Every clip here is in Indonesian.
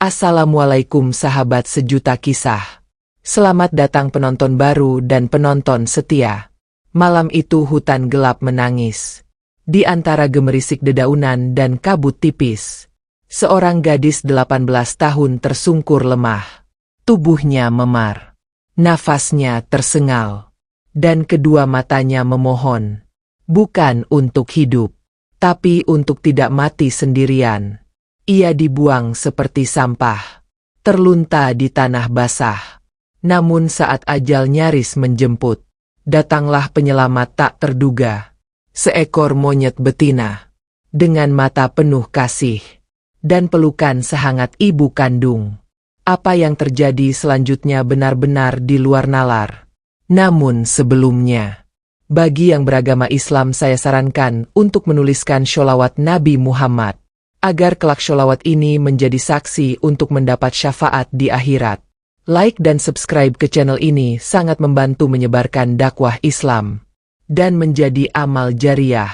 Assalamualaikum sahabat sejuta kisah. Selamat datang penonton baru dan penonton setia. Malam itu hutan gelap menangis. Di antara gemerisik dedaunan dan kabut tipis, seorang gadis 18 tahun tersungkur lemah. Tubuhnya memar, nafasnya tersengal, dan kedua matanya memohon, bukan untuk hidup, tapi untuk tidak mati sendirian. Ia dibuang seperti sampah, terlunta di tanah basah. Namun saat ajal nyaris menjemput, datanglah penyelamat tak terduga. Seekor monyet betina, dengan mata penuh kasih, dan pelukan sehangat ibu kandung. Apa yang terjadi selanjutnya benar-benar di luar nalar. Namun sebelumnya, bagi yang beragama Islam saya sarankan untuk menuliskan sholawat Nabi Muhammad, agar kelak sholawat ini menjadi saksi untuk mendapat syafaat di akhirat. Like dan subscribe ke channel ini sangat membantu menyebarkan dakwah Islam dan menjadi amal jariah.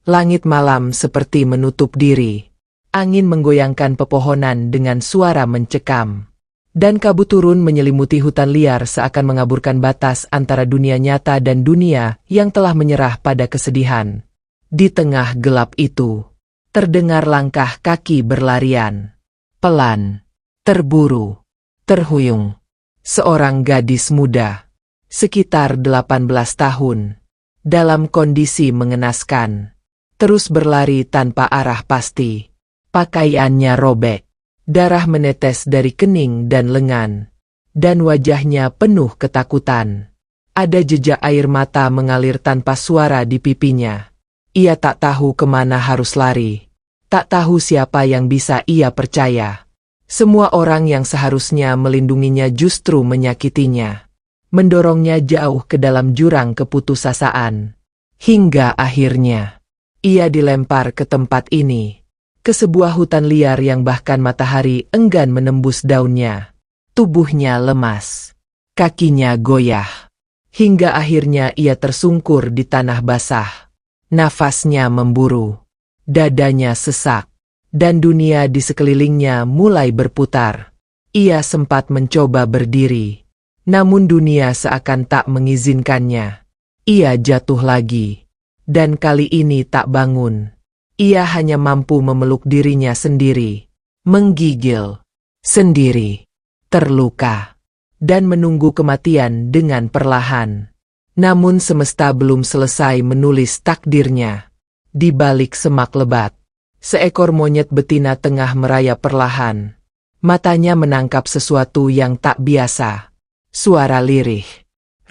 Langit malam seperti menutup diri. Angin menggoyangkan pepohonan dengan suara mencekam. Dan kabut turun menyelimuti hutan liar seakan mengaburkan batas antara dunia nyata dan dunia yang telah menyerah pada kesedihan. Di tengah gelap itu, terdengar langkah kaki berlarian. Pelan, terburu, terhuyung. Seorang gadis muda, sekitar 18 tahun, dalam kondisi mengenaskan, terus berlari tanpa arah pasti. Pakaiannya robek, darah menetes dari kening dan lengan, dan wajahnya penuh ketakutan. Ada jejak air mata mengalir tanpa suara di pipinya. Ia tak tahu kemana harus lari. Tak tahu siapa yang bisa ia percaya. Semua orang yang seharusnya melindunginya justru menyakitinya. Mendorongnya jauh ke dalam jurang keputusasaan. Hingga akhirnya, ia dilempar ke tempat ini. Ke sebuah hutan liar yang bahkan matahari enggan menembus daunnya. Tubuhnya lemas. Kakinya goyah. Hingga akhirnya ia tersungkur di tanah basah. Nafasnya memburu. Dadanya sesak, dan dunia di sekelilingnya mulai berputar. Ia sempat mencoba berdiri, namun dunia seakan tak mengizinkannya. Ia jatuh lagi, dan kali ini tak bangun. Ia hanya mampu memeluk dirinya sendiri, menggigil, sendiri, terluka, dan menunggu kematian dengan perlahan. Namun semesta belum selesai menulis takdirnya. Di balik semak lebat, seekor monyet betina tengah merayap perlahan. Matanya menangkap sesuatu yang tak biasa. Suara lirih,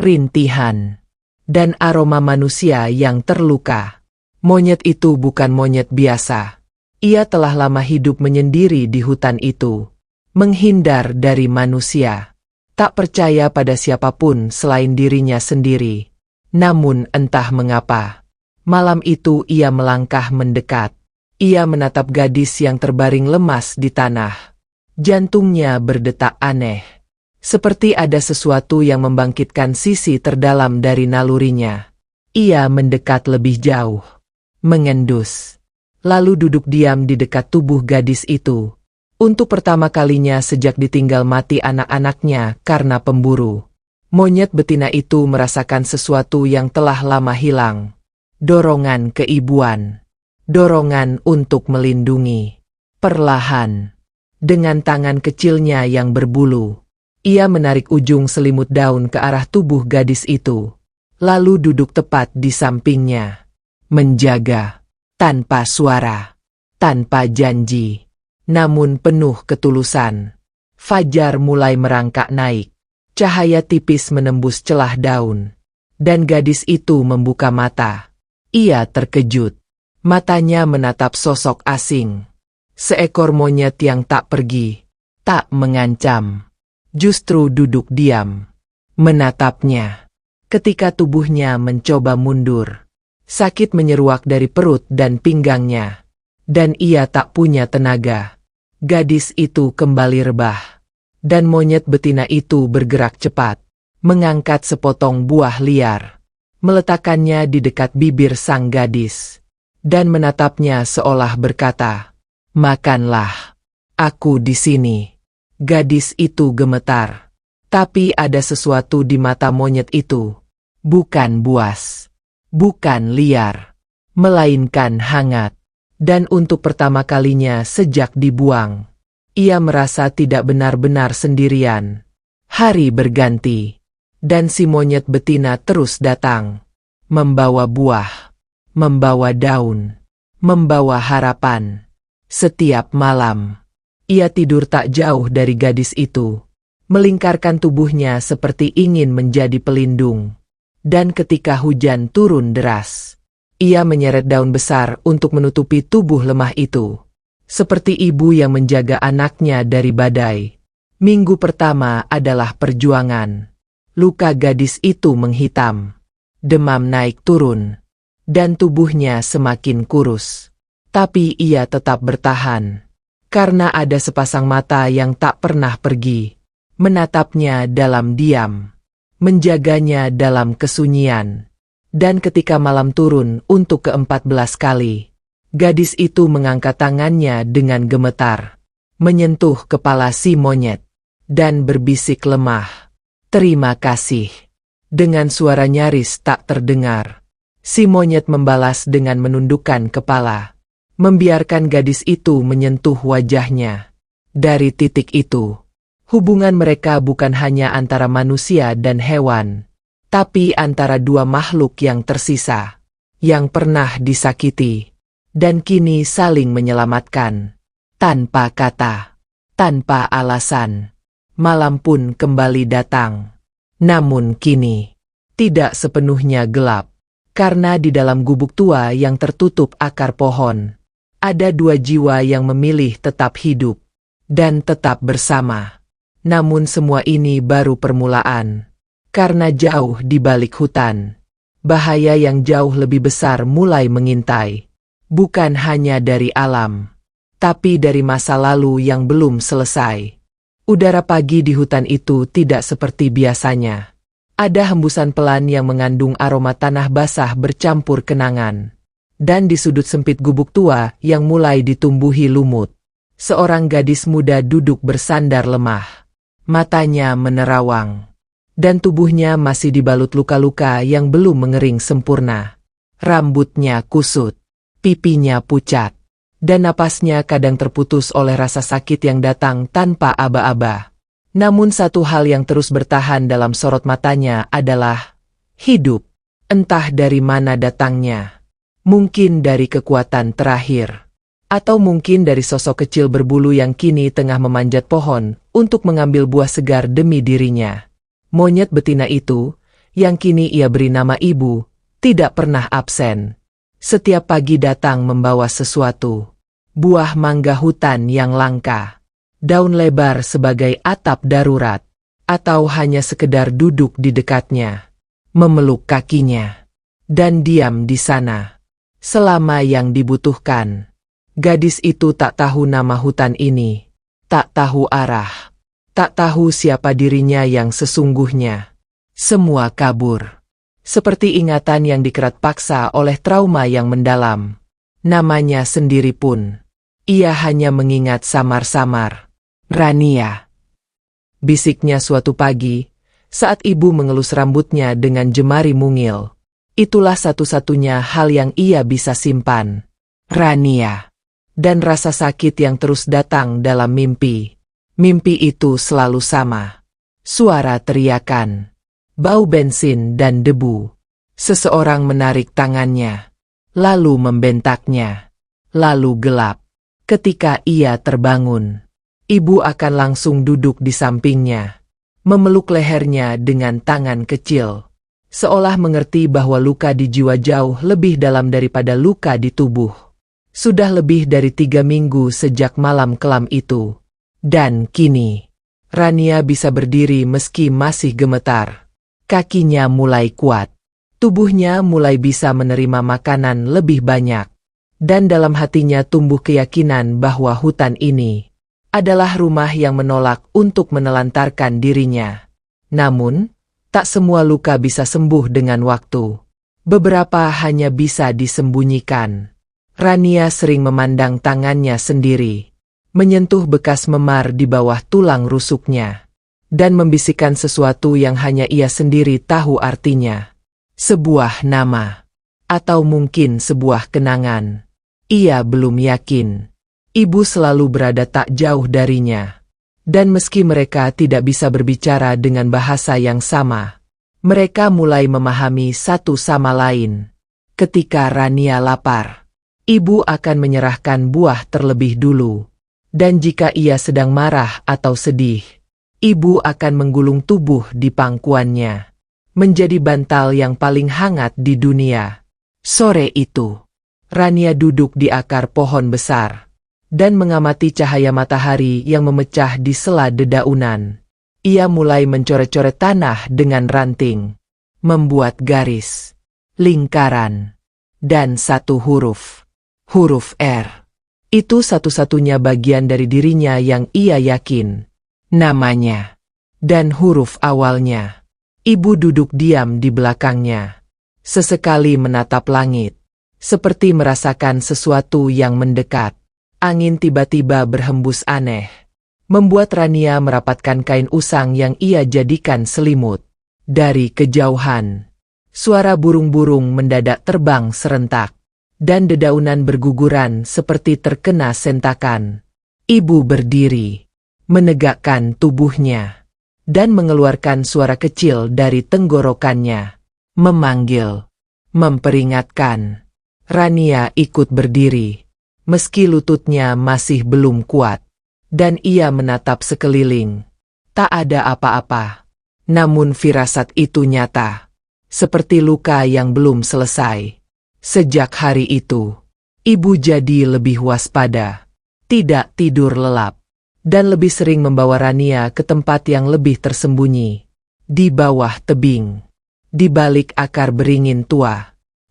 rintihan, dan aroma manusia yang terluka. Monyet itu bukan monyet biasa. Ia telah lama hidup menyendiri di hutan itu, menghindar dari manusia. Tak percaya pada siapapun selain dirinya sendiri. Namun entah mengapa, malam itu ia melangkah mendekat. Ia menatap gadis yang terbaring lemas di tanah. Jantungnya berdetak aneh. Seperti ada sesuatu yang membangkitkan sisi terdalam dari nalurinya. Ia mendekat lebih jauh. Mengendus. Lalu duduk diam di dekat tubuh gadis itu. Untuk pertama kalinya sejak ditinggal mati anak-anaknya karena pemburu. Monyet betina itu merasakan sesuatu yang telah lama hilang. Dorongan keibuan. Dorongan untuk melindungi. Perlahan. Dengan tangan kecilnya yang berbulu, ia menarik ujung selimut daun ke arah tubuh gadis itu. Lalu duduk tepat di sampingnya. Menjaga. Tanpa suara. Tanpa janji. Namun penuh ketulusan. Fajar mulai merangkak naik. Cahaya tipis menembus celah daun. Dan gadis itu membuka mata. Ia terkejut. Matanya menatap sosok asing. Seekor monyet yang tak pergi, tak mengancam. Justru duduk diam, menatapnya. Ketika tubuhnya mencoba mundur, sakit menyeruak dari perut dan pinggangnya. Dan ia tak punya tenaga. Gadis itu kembali rebah. Dan monyet betina itu bergerak cepat, mengangkat sepotong buah liar. Meletakkannya di dekat bibir sang gadis, dan menatapnya seolah berkata, "Makanlah." Aku di sini. Gadis itu gemetar. Tapi ada sesuatu di mata monyet itu. Bukan buas. Bukan liar. Melainkan hangat. Dan untuk pertama kalinya sejak dibuang, ia merasa tidak benar-benar sendirian. Hari berganti. Dan si monyet betina terus datang. Membawa buah. Membawa daun. Membawa harapan. Setiap malam, ia tidur tak jauh dari gadis itu. Melingkarkan tubuhnya seperti ingin menjadi pelindung. Dan ketika hujan turun deras, ia menyeret daun besar untuk menutupi tubuh lemah itu. Seperti ibu yang menjaga anaknya dari badai. Minggu pertama adalah perjuangan. Luka gadis itu menghitam. Demam naik turun. Dan tubuhnya semakin kurus. Tapi ia tetap bertahan. Karena ada sepasang mata yang tak pernah pergi. Menatapnya dalam diam. Menjaganya dalam kesunyian. Dan ketika malam turun untuk ke-14 kali, gadis itu mengangkat tangannya dengan gemetar. Menyentuh kepala si monyet. Dan berbisik lemah. Terima kasih. Dengan suara nyaris tak terdengar. Si monyet membalas dengan menundukkan kepala. Membiarkan gadis itu menyentuh wajahnya. Dari titik itu, hubungan mereka bukan hanya antara manusia dan hewan, tapi antara dua makhluk yang tersisa, yang pernah disakiti, dan kini saling menyelamatkan. Tanpa kata, tanpa alasan, malam pun kembali datang. Namun kini, tidak sepenuhnya gelap, karena di dalam gubuk tua yang tertutup akar pohon, ada dua jiwa yang memilih tetap hidup, dan tetap bersama. Namun semua ini baru permulaan. Karena jauh di balik hutan, bahaya yang jauh lebih besar mulai mengintai. Bukan hanya dari alam, tapi dari masa lalu yang belum selesai. Udara pagi di hutan itu tidak seperti biasanya. Ada hembusan pelan yang mengandung aroma tanah basah bercampur kenangan. Dan di sudut sempit gubuk tua yang mulai ditumbuhi lumut, seorang gadis muda duduk bersandar lemah. Matanya menerawang. Dan tubuhnya masih dibalut luka-luka yang belum mengering sempurna. Rambutnya kusut, pipinya pucat, dan napasnya kadang terputus oleh rasa sakit yang datang tanpa aba-aba. Namun satu hal yang terus bertahan dalam sorot matanya adalah hidup. Entah dari mana datangnya. Mungkin dari kekuatan terakhir. Atau mungkin dari sosok kecil berbulu yang kini tengah memanjat pohon untuk mengambil buah segar demi dirinya. Monyet betina itu, yang kini ia beri nama ibu, tidak pernah absen. Setiap pagi datang membawa sesuatu. Buah mangga hutan yang langka. Daun lebar sebagai atap darurat. Atau hanya sekedar duduk di dekatnya. Memeluk kakinya. Dan diam di sana. Selama yang dibutuhkan. Gadis itu tak tahu nama hutan ini. Tak tahu arah. Tak tahu siapa dirinya yang sesungguhnya. Semua kabur. Seperti ingatan yang dikerat paksa oleh trauma yang mendalam. Namanya sendiri pun. Ia hanya mengingat samar-samar. Rania. Bisiknya suatu pagi, saat ibu mengelus rambutnya dengan jemari mungil. Itulah satu-satunya hal yang ia bisa simpan. Rania. Dan rasa sakit yang terus datang dalam mimpi. Mimpi itu selalu sama. Suara teriakan. Bau bensin dan debu. Seseorang menarik tangannya. Lalu membentaknya. Lalu gelap. Ketika ia terbangun, ibu akan langsung duduk di sampingnya. Memeluk lehernya dengan tangan kecil. Seolah mengerti bahwa luka di jiwa jauh lebih dalam daripada luka di tubuh. Sudah lebih dari 3 minggu sejak malam kelam itu. Dan kini, Rania bisa berdiri meski masih gemetar. Kakinya mulai kuat. Tubuhnya mulai bisa menerima makanan lebih banyak. Dan dalam hatinya tumbuh keyakinan bahwa hutan ini adalah rumah yang menolak untuk menelantarkan dirinya. Namun, tak semua luka bisa sembuh dengan waktu. Beberapa hanya bisa disembunyikan. Rania sering memandang tangannya sendiri. menyentuh bekas memar di bawah tulang rusuknya, dan membisikkan sesuatu yang hanya ia sendiri tahu artinya. Sebuah nama, atau mungkin sebuah kenangan. Ia belum yakin. Ibu selalu berada tak jauh darinya. Dan meski mereka tidak bisa berbicara dengan bahasa yang sama, mereka mulai memahami satu sama lain. Ketika Rania lapar, ibu akan menyerahkan buah terlebih dulu. Dan jika ia sedang marah atau sedih, ibu akan menggulung tubuh di pangkuannya, menjadi bantal yang paling hangat di dunia. Sore itu, Rania duduk di akar pohon besar dan mengamati cahaya matahari yang memecah di sela dedaunan. Ia mulai mencoret-coret tanah dengan ranting, membuat garis, lingkaran, dan satu huruf. Huruf R. Itu satu-satunya bagian dari dirinya yang ia yakin. Namanya. Dan huruf awalnya. Ibu duduk diam di belakangnya. Sesekali menatap langit. Seperti merasakan sesuatu yang mendekat. Angin tiba-tiba berhembus aneh. Membuat Rania merapatkan kain usang yang ia jadikan selimut. Dari kejauhan, suara burung-burung mendadak terbang serentak. Dan dedaunan berguguran seperti terkena sentakan. Ibu berdiri, menegakkan tubuhnya, dan mengeluarkan suara kecil dari tenggorokannya. Memanggil, memperingatkan. Rania ikut berdiri, meski lututnya masih belum kuat. Dan ia menatap sekeliling. Tak ada apa-apa. Namun firasat itu nyata. Seperti luka yang belum selesai. Sejak hari itu, ibu jadi lebih waspada, tidak tidur lelap, dan lebih sering membawa Rania ke tempat yang lebih tersembunyi, di bawah tebing, di balik akar beringin tua,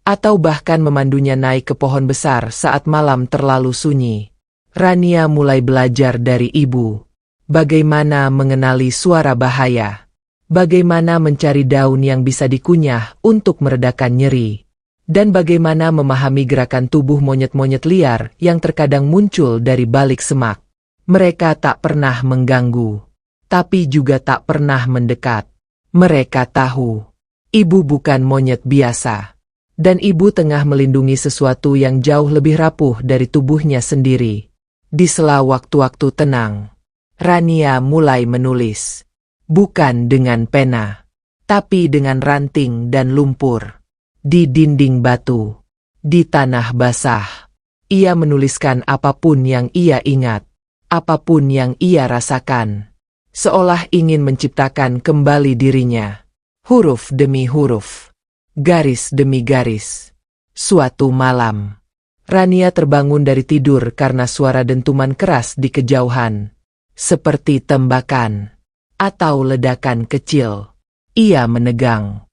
atau bahkan memandunya naik ke pohon besar saat malam terlalu sunyi. Rania mulai belajar dari ibu, bagaimana mengenali suara bahaya, bagaimana mencari daun yang bisa dikunyah untuk meredakan nyeri. Dan bagaimana memahami gerakan tubuh monyet-monyet liar yang terkadang muncul dari balik semak. Mereka tak pernah mengganggu, tapi juga tak pernah mendekat. Mereka tahu, ibu bukan monyet biasa. Dan ibu tengah melindungi sesuatu yang jauh lebih rapuh dari tubuhnya sendiri. Di sela waktu-waktu tenang, Rania mulai menulis. Bukan dengan pena, tapi dengan ranting dan lumpur. Di dinding batu, di tanah basah, ia menuliskan apapun yang ia ingat, apapun yang ia rasakan, seolah ingin menciptakan kembali dirinya, huruf demi huruf, garis demi garis. Suatu malam, Rania terbangun dari tidur karena suara dentuman keras di kejauhan, seperti tembakan atau ledakan kecil. Ia menegang.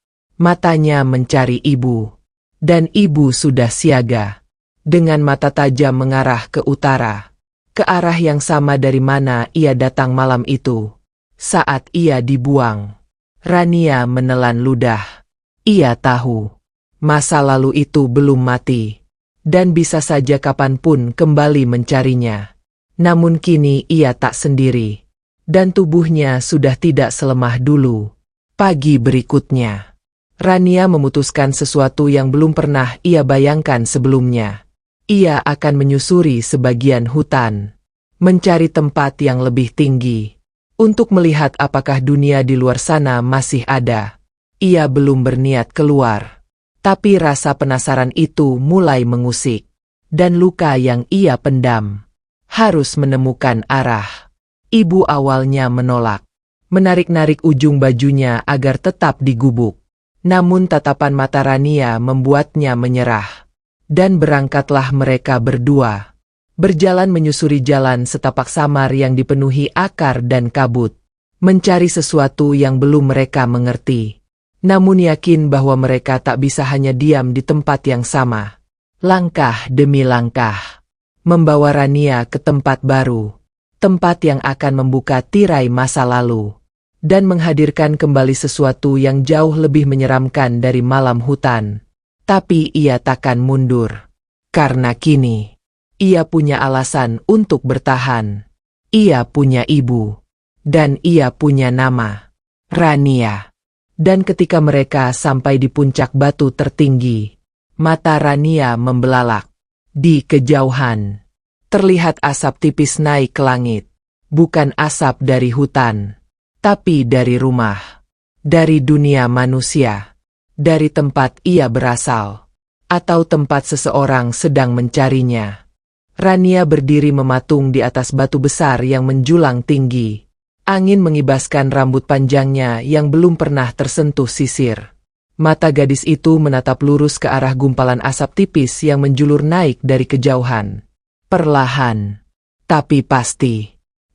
Matanya mencari ibu, dan ibu sudah siaga, dengan mata tajam mengarah ke utara, ke arah yang sama dari mana ia datang malam itu. Saat ia dibuang, Rania menelan ludah. Ia tahu, masa lalu itu belum mati, dan bisa saja kapanpun kembali mencarinya. Namun kini ia tak sendiri, dan tubuhnya sudah tidak selemah dulu. Pagi berikutnya, Rania memutuskan sesuatu yang belum pernah ia bayangkan sebelumnya. Ia akan menyusuri sebagian hutan, mencari tempat yang lebih tinggi, untuk melihat apakah dunia di luar sana masih ada. Ia belum berniat keluar, tapi rasa penasaran itu mulai mengusik, dan luka yang ia pendam harus menemukan arah. Ibu awalnya menolak, menarik-narik ujung bajunya agar tetap di gubuk. Namun tatapan mata Rania membuatnya menyerah. Dan berangkatlah mereka berdua, berjalan menyusuri jalan setapak samar yang dipenuhi akar dan kabut, mencari sesuatu yang belum mereka mengerti. Namun yakin bahwa mereka tak bisa hanya diam di tempat yang sama. Langkah demi langkah, membawa Rania ke tempat baru, tempat yang akan membuka tirai masa lalu. Dan menghadirkan kembali sesuatu yang jauh lebih menyeramkan dari malam hutan. Tapi ia takkan mundur. Karena kini, Ia punya alasan untuk bertahan. Ia punya ibu. Dan ia punya nama. Rania. Dan ketika mereka sampai di puncak batu tertinggi, mata Rania membelalak. Di kejauhan, terlihat asap tipis naik ke langit. Bukan asap dari hutan, tapi dari rumah. Dari dunia manusia. Dari tempat ia berasal. Atau tempat seseorang sedang mencarinya. Rania berdiri mematung di atas batu besar yang menjulang tinggi. Angin mengibaskan rambut panjangnya yang belum pernah tersentuh sisir. Mata gadis itu menatap lurus ke arah gumpalan asap tipis yang menjulur naik dari kejauhan. Perlahan, tapi pasti,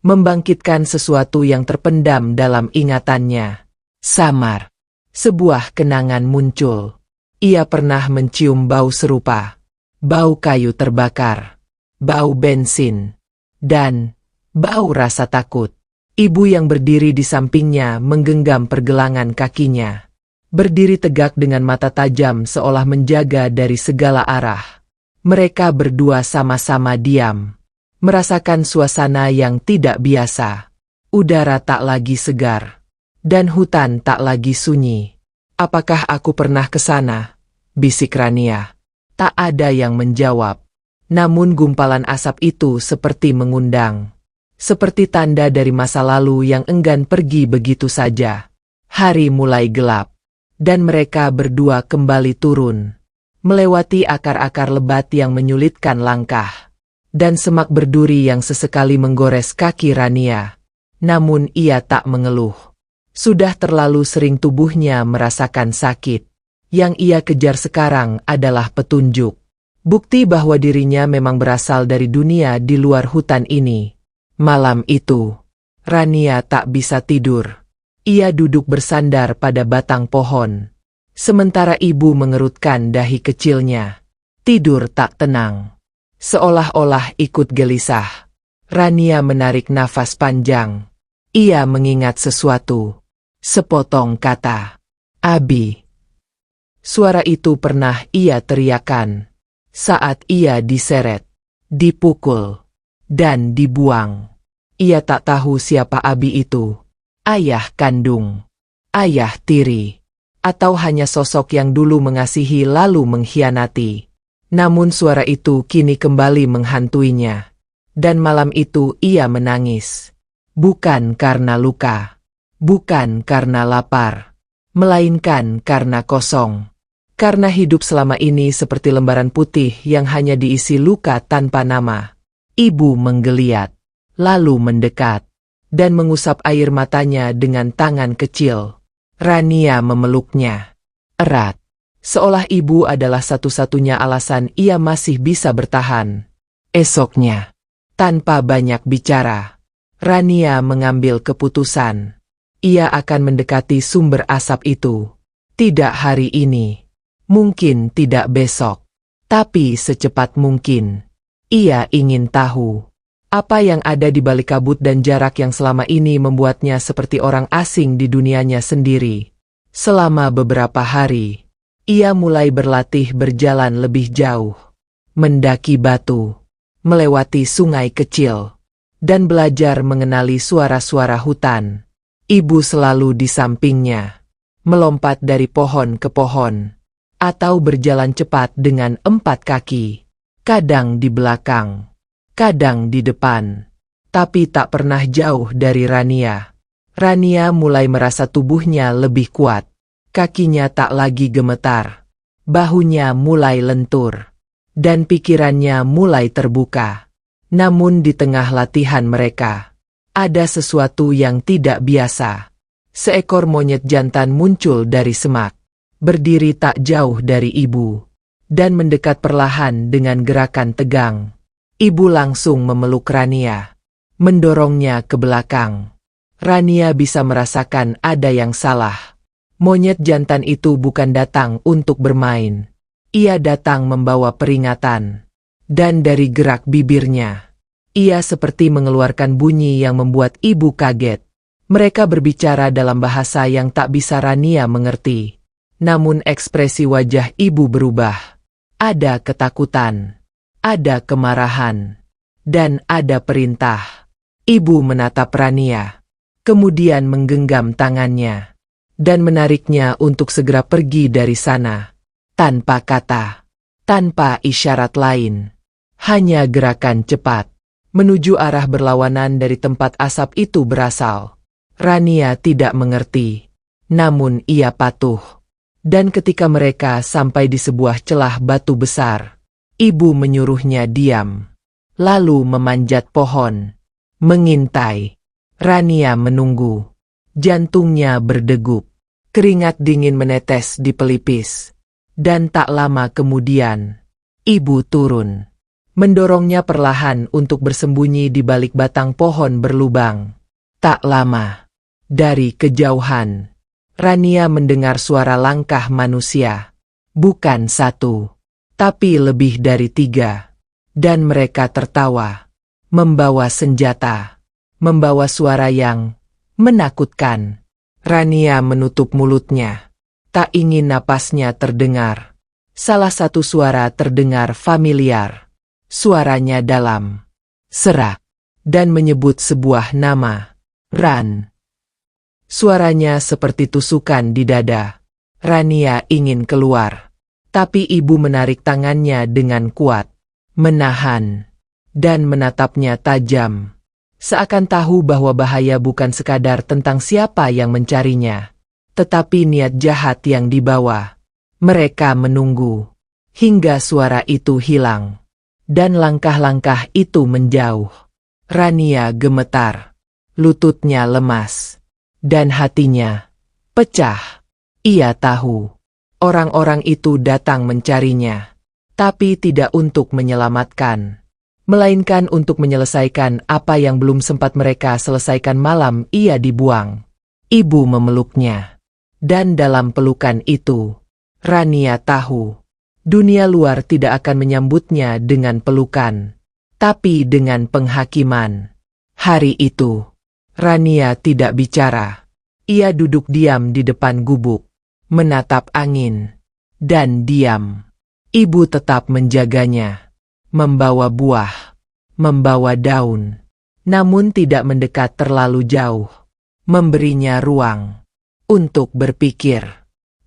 membangkitkan sesuatu yang terpendam dalam ingatannya. Samar. Sebuah kenangan muncul. Ia pernah mencium bau serupa. Bau kayu terbakar. Bau bensin. Dan bau rasa takut. Ibu yang berdiri di sampingnya menggenggam pergelangan kakinya. Berdiri tegak dengan mata tajam seolah menjaga dari segala arah. Mereka berdua sama-sama diam. Merasakan suasana yang tidak biasa. Udara tak lagi segar. Dan hutan tak lagi sunyi. Apakah aku pernah ke sana? Bisik Rania. Tak ada yang menjawab. Namun gumpalan asap itu seperti mengundang. Seperti tanda dari masa lalu yang enggan pergi begitu saja. Hari mulai gelap. Dan mereka berdua kembali turun. Melewati akar-akar lebat yang menyulitkan langkah. Dan semak berduri yang sesekali menggores kaki Rania. Namun ia tak mengeluh. Sudah terlalu sering tubuhnya merasakan sakit. Yang ia kejar sekarang adalah petunjuk. Bukti bahwa dirinya memang berasal dari dunia di luar hutan ini. Malam itu, Rania tak bisa tidur. Ia duduk bersandar pada batang pohon. Sementara ibu mengerutkan dahi kecilnya. Tidur tak tenang. Seolah-olah ikut gelisah. Rania menarik nafas panjang. Ia mengingat sesuatu. Sepotong kata. Abi. Suara itu pernah ia teriakan. Saat ia diseret, dipukul, dan dibuang. Ia tak tahu siapa Abi itu. Ayah kandung. Ayah tiri. Atau hanya sosok yang dulu mengasihi lalu mengkhianati. Namun suara itu kini kembali menghantuinya. Dan malam itu ia menangis. Bukan karena luka. Bukan karena lapar. Melainkan karena kosong. Karena hidup selama ini seperti lembaran putih yang hanya diisi luka tanpa nama. Ibu menggeliat. Lalu mendekat. Dan mengusap air matanya dengan tangan kecil. Rania memeluknya. Erat. Seolah ibu adalah satu-satunya alasan ia masih bisa bertahan. Esoknya. Tanpa banyak bicara. Rania mengambil keputusan. Ia akan mendekati sumber asap itu. Tidak hari ini. Mungkin tidak besok. Tapi secepat mungkin. Ia ingin tahu. Apa yang ada di balik kabut dan jarak yang selama ini membuatnya seperti orang asing di dunianya sendiri. Selama beberapa hari, ia mulai berlatih berjalan lebih jauh. Mendaki batu. Melewati sungai kecil. Dan belajar mengenali suara-suara hutan. Ibu selalu di sampingnya. Melompat dari pohon ke pohon. Atau berjalan cepat dengan 4 kaki. Kadang di belakang. Kadang di depan. Tapi tak pernah jauh dari Rania. Rania mulai merasa tubuhnya lebih kuat. Kakinya tak lagi gemetar. Bahunya mulai lentur. Dan pikirannya mulai terbuka. Namun di tengah latihan mereka, ada sesuatu yang tidak biasa. Seekor monyet jantan muncul dari semak. Berdiri tak jauh dari ibu. Dan mendekat perlahan dengan gerakan tegang. Ibu langsung memeluk Rania. Mendorongnya ke belakang. Rania bisa merasakan ada yang salah. Monyet jantan itu bukan datang untuk bermain. Ia datang membawa peringatan. Dan dari gerak bibirnya, ia seperti mengeluarkan bunyi yang membuat ibu kaget. Mereka berbicara dalam bahasa yang tak bisa Rania mengerti. Namun ekspresi wajah ibu berubah. Ada ketakutan. ada kemarahan, dan ada perintah. Ibu menatap Rania, kemudian menggenggam tangannya, dan menariknya untuk segera pergi dari sana. Tanpa kata, tanpa isyarat lain, hanya gerakan cepat, menuju arah berlawanan dari tempat asap itu berasal. Rania tidak mengerti, namun ia patuh. Dan ketika mereka sampai di sebuah celah batu besar, ibu menyuruhnya diam, lalu memanjat pohon, mengintai. Rania menunggu, jantungnya berdegup, keringat dingin menetes di pelipis. Dan tak lama kemudian, ibu turun, mendorongnya perlahan untuk bersembunyi di balik batang pohon berlubang. Tak lama, dari kejauhan, Rania mendengar suara langkah manusia. Bukan satu, tapi lebih dari 3. Dan mereka tertawa, membawa senjata, membawa suara yang menakutkan. Rania menutup mulutnya. Tak ingin napasnya terdengar. Salah satu suara terdengar familiar. Suaranya dalam, serak, dan menyebut sebuah nama. Ran. Suaranya seperti tusukan di dada. Rania ingin keluar, tapi ibu menarik tangannya dengan kuat, menahan, dan menatapnya tajam. Seakan tahu bahwa bahaya bukan sekadar tentang siapa yang mencarinya, tetapi niat jahat yang dibawa. Mereka menunggu hingga suara itu hilang, dan langkah-langkah itu menjauh. Rania gemetar, lututnya lemas, dan hatinya pecah. Ia tahu orang-orang itu datang mencarinya, tapi tidak untuk menyelamatkan, melainkan untuk menyelesaikan apa yang belum sempat mereka selesaikan malam ia dibuang. Ibu memeluknya. Dan dalam pelukan itu, Rania tahu, dunia luar tidak akan menyambutnya dengan pelukan, tapi dengan penghakiman. Hari itu, Rania tidak bicara. Ia duduk diam di depan gubuk, menatap angin, dan diam. Ibu tetap menjaganya, membawa buah, membawa daun, namun tidak mendekat terlalu jauh, memberinya ruang untuk berpikir,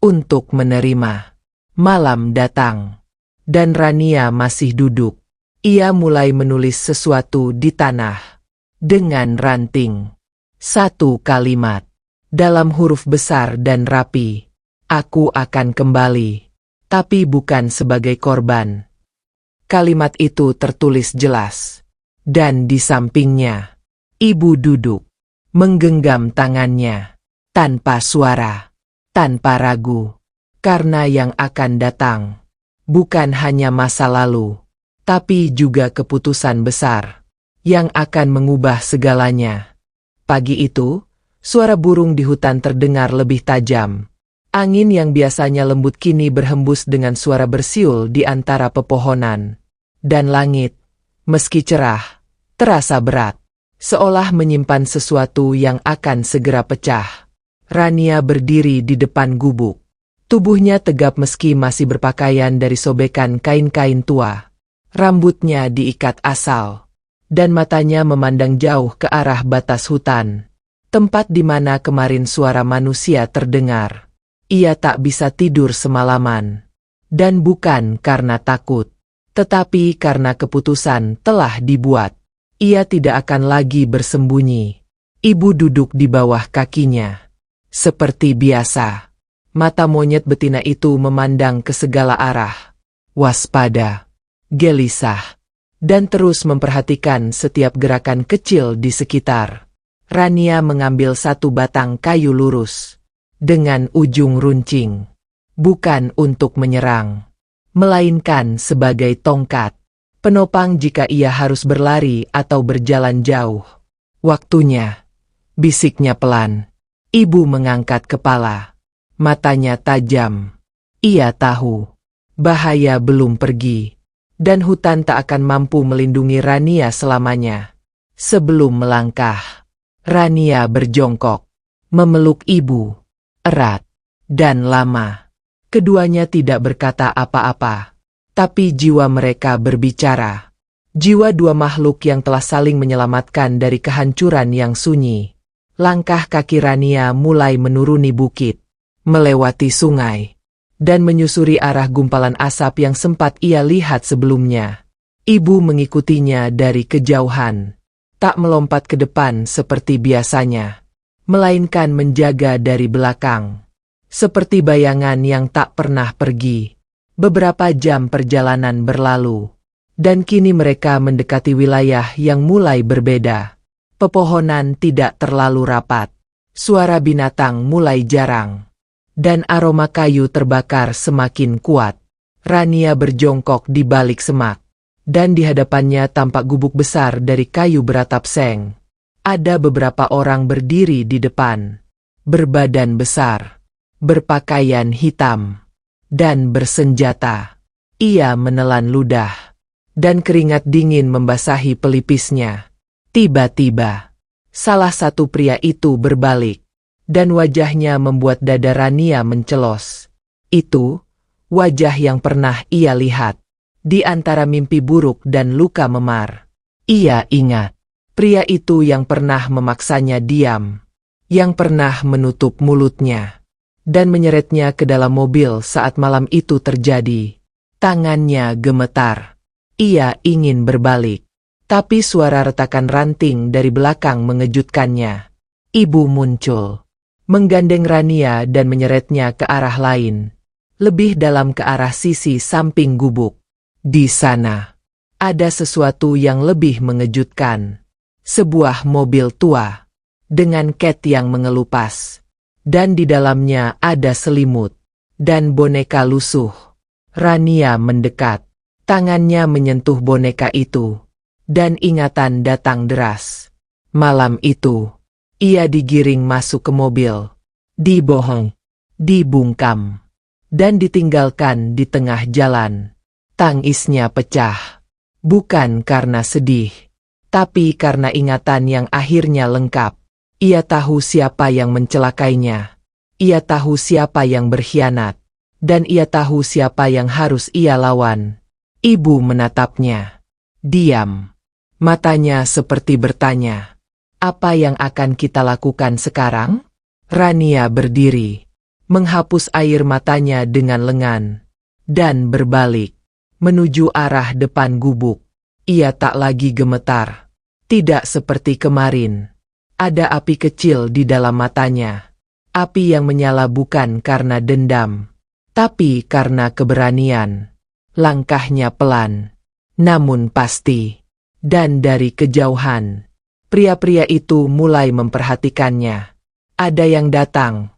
untuk menerima. Malam datang, dan Rania masih duduk. Ia mulai menulis sesuatu di tanah, dengan ranting. 1 kalimat, dalam huruf besar dan rapi. Aku akan kembali, tapi bukan sebagai korban. Kalimat itu tertulis jelas, dan di sampingnya, ibu duduk, menggenggam tangannya. Tanpa suara, tanpa ragu, karena yang akan datang bukan hanya masa lalu, tapi juga keputusan besar yang akan mengubah segalanya. Pagi itu, suara burung di hutan terdengar lebih tajam. Angin yang biasanya lembut kini berhembus dengan suara bersiul di antara pepohonan. Dan langit, meski cerah, terasa berat, seolah menyimpan sesuatu yang akan segera pecah. Rania berdiri di depan gubuk. Tubuhnya tegap meski masih berpakaian dari sobekan kain-kain tua. Rambutnya diikat asal, dan matanya memandang jauh ke arah batas hutan, tempat di mana kemarin suara manusia terdengar. Ia tak bisa tidur semalaman, dan bukan karena takut, tetapi karena keputusan telah dibuat. Ia tidak akan lagi bersembunyi. Ibu duduk di bawah kakinya. Seperti biasa, mata monyet betina itu memandang ke segala arah, waspada, gelisah, dan terus memperhatikan setiap gerakan kecil di sekitar. Rania mengambil 1 batang kayu lurus, dengan ujung runcing, bukan untuk menyerang, melainkan sebagai tongkat, penopang jika ia harus berlari atau berjalan jauh. Waktunya, bisiknya pelan. Ibu mengangkat kepala, matanya tajam. Ia tahu, bahaya belum pergi, dan hutan tak akan mampu melindungi Rania selamanya. Sebelum melangkah, Rania berjongkok, memeluk ibu, erat, dan lama. Keduanya tidak berkata apa-apa, Tapi jiwa mereka berbicara. Jiwa dua makhluk yang telah saling menyelamatkan dari kehancuran yang sunyi. Langkah kaki Rania mulai menuruni bukit, melewati sungai, dan menyusuri arah gumpalan asap yang sempat ia lihat sebelumnya. Ibu mengikutinya dari kejauhan, tak melompat ke depan seperti biasanya, melainkan menjaga dari belakang. Seperti bayangan yang tak pernah pergi. Beberapa jam perjalanan berlalu, dan kini mereka mendekati wilayah yang mulai berbeda. Pepohonan tidak terlalu rapat, suara binatang mulai jarang, dan aroma kayu terbakar semakin kuat. Rania berjongkok di balik semak, dan di hadapannya tampak gubuk besar dari kayu beratap seng. Ada beberapa orang berdiri di depan, berbadan besar, berpakaian hitam, dan bersenjata. Ia menelan ludah, dan keringat dingin membasahi pelipisnya. Tiba-tiba, salah satu pria itu berbalik, dan wajahnya membuat dada Rania mencelos. Itu wajah yang pernah ia lihat di antara mimpi buruk dan luka memar. Ia ingat pria itu yang pernah memaksanya diam, yang pernah menutup mulutnya, dan menyeretnya ke dalam mobil saat malam itu terjadi. Tangannya gemetar. Ia ingin berbalik. Tapi suara retakan ranting dari belakang mengejutkannya. Ibu muncul, menggandeng Rania dan menyeretnya ke arah lain, lebih dalam ke arah sisi samping gubuk. Di sana, ada sesuatu yang lebih mengejutkan. Sebuah mobil tua, dengan ket yang mengelupas, dan di dalamnya ada selimut, dan boneka lusuh. Rania mendekat, tangannya menyentuh boneka itu. Dan ingatan datang deras. Malam itu, ia digiring masuk ke mobil, dibohong, dibungkam, dan ditinggalkan di tengah jalan. Tangisnya pecah, bukan karena sedih, tapi karena ingatan yang akhirnya lengkap. Ia tahu siapa yang mencelakainya, ia tahu siapa yang berkhianat, dan ia tahu siapa yang harus ia lawan. Ibu menatapnya, diam. Matanya seperti bertanya, apa yang akan kita lakukan sekarang? Rania berdiri, menghapus air matanya dengan lengan, dan berbalik, menuju arah depan gubuk. Ia tak lagi gemetar, tidak seperti kemarin. Ada api kecil di dalam matanya, api yang menyala bukan karena dendam, tapi karena keberanian. Langkahnya pelan, namun pasti. Dan dari kejauhan, pria-pria itu mulai memperhatikannya. Ada yang datang,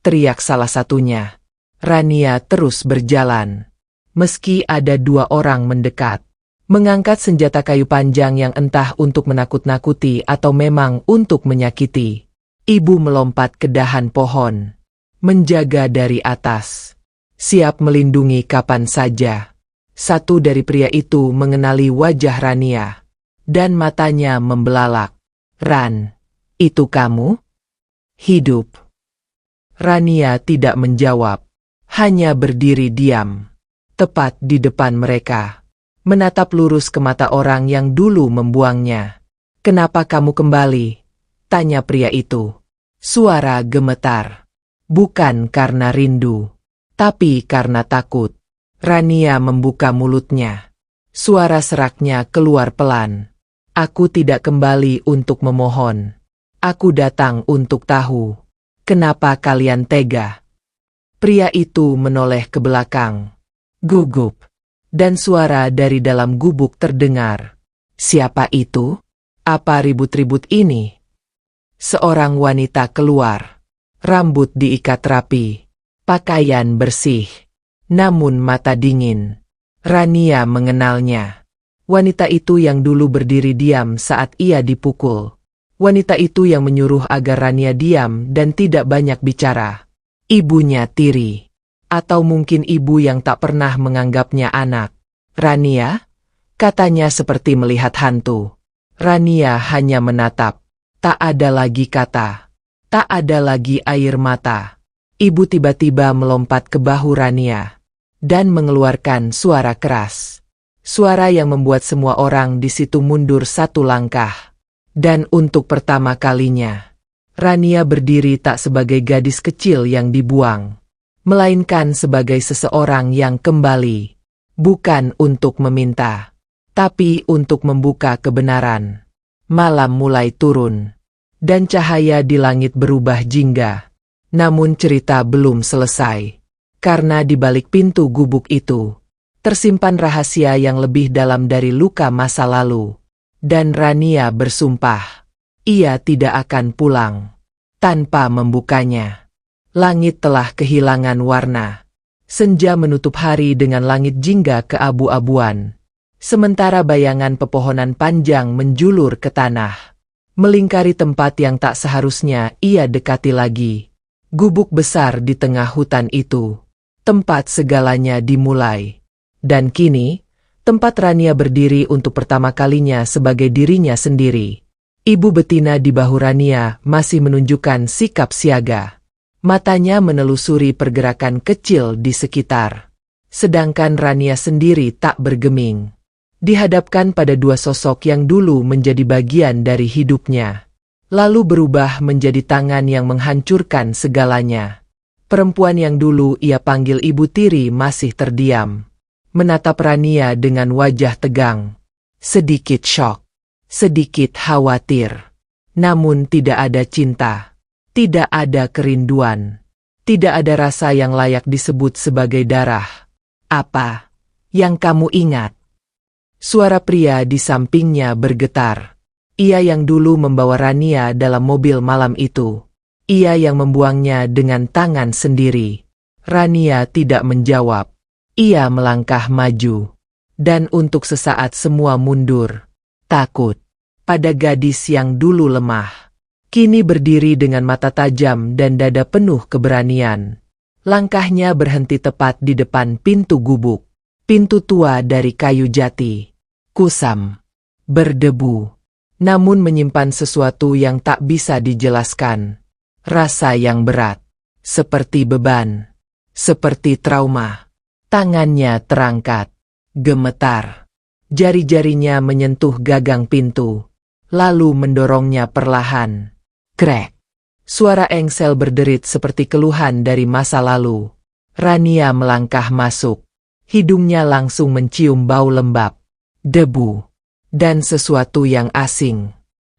teriak salah satunya. Rania terus berjalan. Meski ada dua orang mendekat, mengangkat senjata kayu panjang yang entah untuk menakut-nakuti atau memang untuk menyakiti. Ibu melompat ke dahan pohon, menjaga dari atas, siap melindungi kapan saja. Satu dari pria itu mengenali wajah Rania. Dan matanya membelalak. Ran, itu kamu? Hidup. Rania tidak menjawab, hanya berdiri diam, tepat di depan mereka, menatap lurus ke mata orang yang dulu membuangnya. Kenapa kamu kembali? Tanya pria itu. Suara gemetar. Bukan karena rindu, tapi karena takut. Rania membuka mulutnya. Suara seraknya keluar pelan. Aku tidak kembali untuk memohon. Aku datang untuk tahu, kenapa kalian tega. Pria itu menoleh ke belakang. Gugup. Dan suara dari dalam gubuk terdengar. Siapa itu? Apa ribut-ribut ini? Seorang wanita keluar. Rambut diikat rapi. Pakaian bersih. Namun mata dingin. Rania mengenalnya. Wanita itu yang dulu berdiri diam saat ia dipukul. Wanita itu yang menyuruh agar Rania diam dan tidak banyak bicara. Ibunya tiri. Atau mungkin ibu yang tak pernah menganggapnya anak. Rania? Katanya seperti melihat hantu. Rania hanya menatap. Tak ada lagi kata. Tak ada lagi air mata. Ibu tiba-tiba melompat ke bahu Rania. dan mengeluarkan suara keras. Suara yang membuat semua orang di situ mundur satu langkah. Dan untuk pertama kalinya, Rania berdiri tak sebagai gadis kecil yang dibuang, melainkan sebagai seseorang yang kembali, bukan untuk meminta, tapi untuk membuka kebenaran. Malam mulai turun, dan cahaya di langit berubah jingga. Namun cerita belum selesai, karena di balik pintu gubuk itu, tersimpan rahasia yang lebih dalam dari luka masa lalu. Dan Rania bersumpah, ia tidak akan pulang tanpa membukanya. Langit telah kehilangan warna. Senja menutup hari dengan langit jingga keabu-abuan. Sementara bayangan pepohonan panjang menjulur ke tanah, melingkari tempat yang tak seharusnya ia dekati lagi. Gubuk besar di tengah hutan itu, tempat segalanya dimulai. Dan kini, tempat Rania berdiri untuk pertama kalinya sebagai dirinya sendiri. Ibu betina di bahu Rania masih menunjukkan sikap siaga. Matanya menelusuri pergerakan kecil di sekitar. Sedangkan Rania sendiri tak bergeming. Dihadapkan pada dua sosok yang dulu menjadi bagian dari hidupnya. Lalu berubah menjadi tangan yang menghancurkan segalanya. Perempuan yang dulu ia panggil Ibu Tiri masih terdiam, menatap Rania dengan wajah tegang. Sedikit syok, sedikit khawatir. Namun tidak ada cinta, tidak ada kerinduan, tidak ada rasa yang layak disebut sebagai darah. Apa yang kamu ingat? Suara pria di sampingnya bergetar. Ia yang dulu membawa Rania dalam mobil malam itu. Ia yang membuangnya dengan tangan sendiri. Rania tidak menjawab. Ia melangkah maju. Dan untuk sesaat semua mundur. Takut pada gadis yang dulu lemah. Kini berdiri dengan mata tajam dan dada penuh keberanian. Langkahnya berhenti tepat di depan pintu gubuk. Pintu tua dari kayu jati. Kusam. Berdebu. Namun menyimpan sesuatu yang tak bisa dijelaskan. Rasa yang berat. Seperti beban. Seperti trauma. Tangannya terangkat. Gemetar. Jari-jarinya menyentuh gagang pintu. Lalu mendorongnya perlahan. Krek. Suara engsel berderit seperti keluhan dari masa lalu. Rania melangkah masuk. Hidungnya langsung mencium bau lembab. Debu. Dan sesuatu yang asing.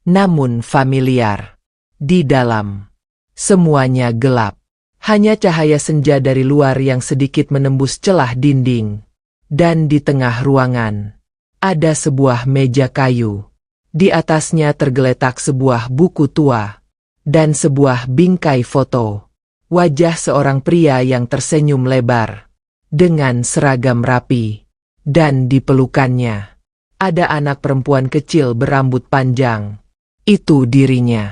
Namun familiar. Di dalam. Semuanya gelap. Hanya cahaya senja dari luar yang sedikit menembus celah dinding. Dan di tengah ruangan, ada sebuah meja kayu. Di atasnya tergeletak sebuah buku tua. Dan sebuah bingkai foto. Wajah seorang pria yang tersenyum lebar. Dengan seragam rapi. Dan di pelukannya ada anak perempuan kecil berambut panjang. Itu dirinya.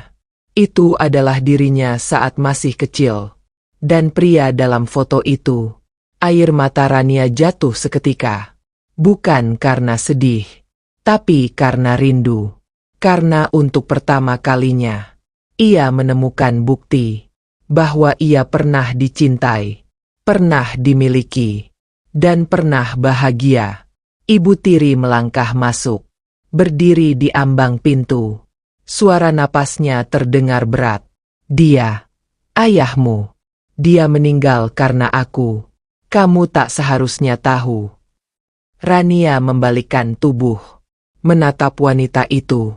Itu adalah dirinya saat masih kecil. Dan pria dalam foto itu. Air mata Rania jatuh seketika. Bukan karena sedih, tapi karena rindu. Karena untuk pertama kalinya, ia menemukan bukti bahwa ia pernah dicintai, pernah dimiliki, dan pernah bahagia. Ibu Tiri melangkah masuk, berdiri di ambang pintu. Suara napasnya terdengar berat. Dia, ayahmu. Dia meninggal karena aku. Kamu tak seharusnya tahu. Rania membalikkan tubuh, menatap wanita itu.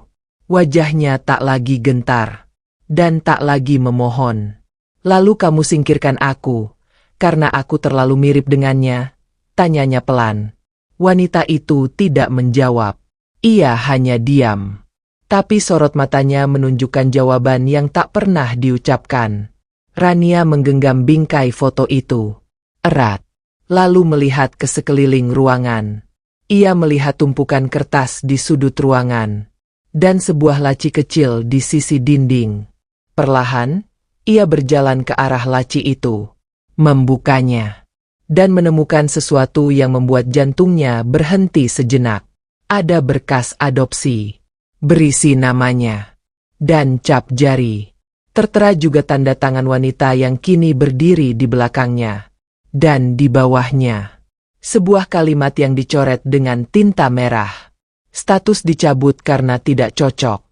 Wajahnya tak lagi gentar, dan tak lagi memohon. Lalu kamu singkirkan aku, karena aku terlalu mirip dengannya? Tanyanya pelan. Wanita itu tidak menjawab. Ia hanya diam. Tapi sorot matanya menunjukkan jawaban yang tak pernah diucapkan. Rania menggenggam bingkai foto itu erat, lalu melihat ke sekeliling ruangan. Ia melihat tumpukan kertas di sudut ruangan, dan sebuah laci kecil di sisi dinding. Perlahan, ia berjalan ke arah laci itu, membukanya, dan menemukan sesuatu yang membuat jantungnya berhenti sejenak. Ada berkas adopsi, berisi namanya, dan cap jari. Tertera juga tanda tangan wanita yang kini berdiri di belakangnya. Dan di bawahnya, Sebuah kalimat yang dicoret dengan tinta merah. Status dicabut karena tidak cocok.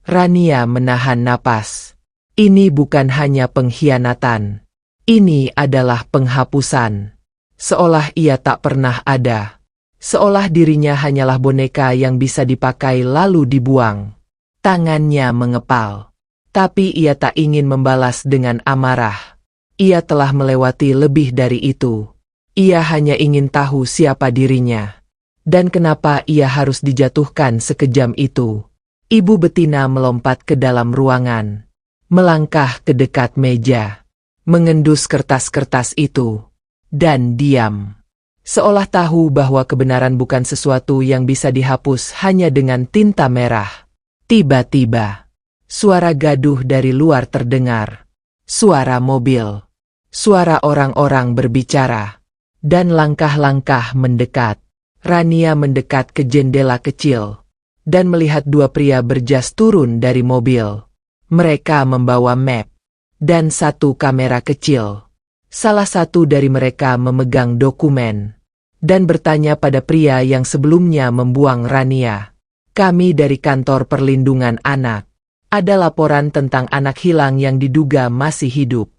Rania menahan napas. Ini bukan hanya pengkhianatan. Ini adalah penghapusan. Seolah ia tak pernah ada. Seolah dirinya hanyalah boneka yang bisa dipakai lalu dibuang. Tangannya mengepal. Tapi ia tak ingin membalas dengan amarah. Ia telah melewati lebih dari itu. Ia hanya ingin tahu siapa dirinya. Dan kenapa ia harus dijatuhkan sekejam itu. Ibu betina melompat ke dalam ruangan. Melangkah ke dekat meja. Mengendus kertas-kertas itu. Dan diam. Seolah tahu bahwa kebenaran bukan sesuatu yang bisa dihapus hanya dengan tinta merah. Tiba-tiba, suara gaduh dari luar terdengar. Suara mobil. Suara orang-orang berbicara. Dan langkah-langkah mendekat. Rania mendekat ke jendela kecil. Dan melihat dua pria berjas turun dari mobil. Mereka membawa map. Dan satu kamera kecil. Salah satu dari mereka memegang dokumen. Dan bertanya pada pria yang sebelumnya membuang Rania. Kami dari kantor perlindungan anak. Ada laporan tentang anak hilang yang diduga masih hidup.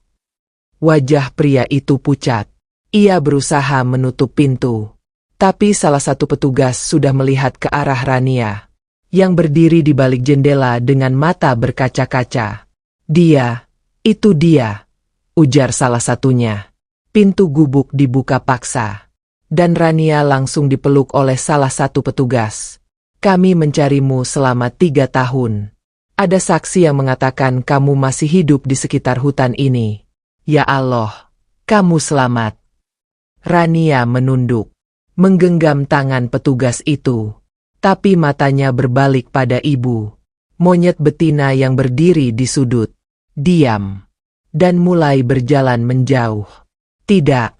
Wajah pria itu pucat. Ia berusaha menutup pintu. Tapi salah satu petugas sudah melihat ke arah Rania. Yang berdiri di balik jendela dengan mata berkaca-kaca. Itu dia, ujar salah satunya. Pintu gubuk dibuka paksa. Dan Rania langsung dipeluk oleh salah satu petugas. Kami mencarimu selama 3 tahun. Ada saksi yang mengatakan kamu masih hidup di sekitar hutan ini. Ya Allah, kamu selamat. Rania menunduk, menggenggam tangan petugas itu. Tapi matanya berbalik pada ibu. Monyet betina yang berdiri di sudut. Diam. Dan mulai berjalan menjauh. Tidak.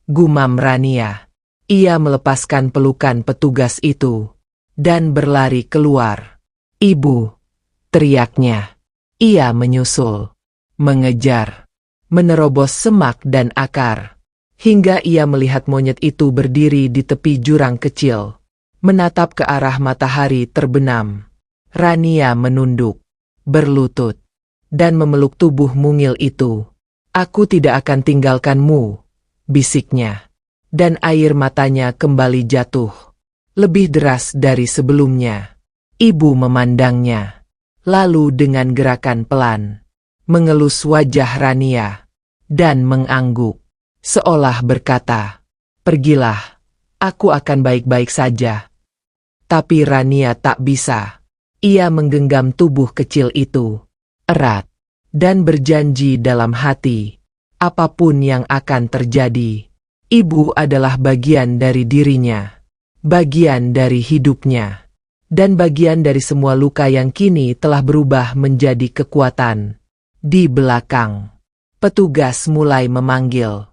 Gumam Rania. Ia melepaskan pelukan petugas itu. Dan berlari keluar. Ibu. Teriaknya. Ia menyusul. Mengejar. Menerobos semak dan akar. Hingga ia melihat monyet itu berdiri di tepi jurang kecil. Menatap ke arah matahari terbenam. Rania menunduk. Berlutut. Dan memeluk tubuh mungil itu. Aku tidak akan tinggalkanmu. Bisiknya. Dan air matanya kembali jatuh. Lebih deras dari sebelumnya. Ibu memandangnya. Lalu dengan gerakan pelan. Mengelus wajah Rania. Dan mengangguk. Seolah berkata, pergilah, aku akan baik-baik saja. Tapi Rania tak bisa. Ia menggenggam tubuh kecil itu, erat, dan berjanji dalam hati, apapun yang akan terjadi, ibu adalah bagian dari dirinya, bagian dari hidupnya, dan bagian dari semua luka yang kini telah berubah menjadi kekuatan. Di belakang, petugas mulai memanggil.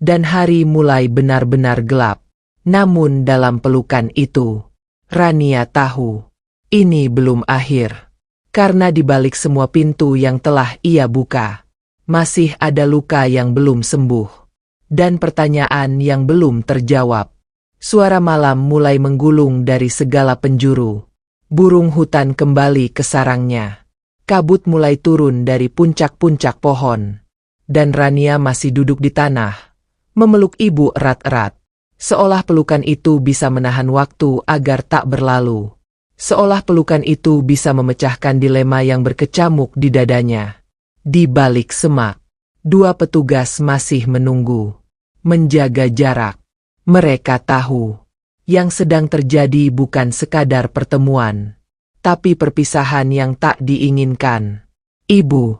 Dan hari mulai benar-benar gelap. Namun dalam pelukan itu, Rania tahu, ini belum akhir. Karena di balik semua pintu yang telah ia buka, masih ada luka yang belum sembuh. Dan pertanyaan yang belum terjawab. Suara malam mulai menggulung dari segala penjuru. Burung hutan kembali ke sarangnya. Kabut mulai turun dari puncak-puncak pohon. Dan Rania masih duduk di tanah. Memeluk ibu erat-erat. Seolah pelukan itu bisa menahan waktu agar tak berlalu. Seolah pelukan itu bisa memecahkan dilema yang berkecamuk di dadanya. Di balik semak, dua petugas masih menunggu. Menjaga jarak. Mereka tahu. Yang sedang terjadi bukan sekadar pertemuan. Tapi perpisahan yang tak diinginkan. Ibu,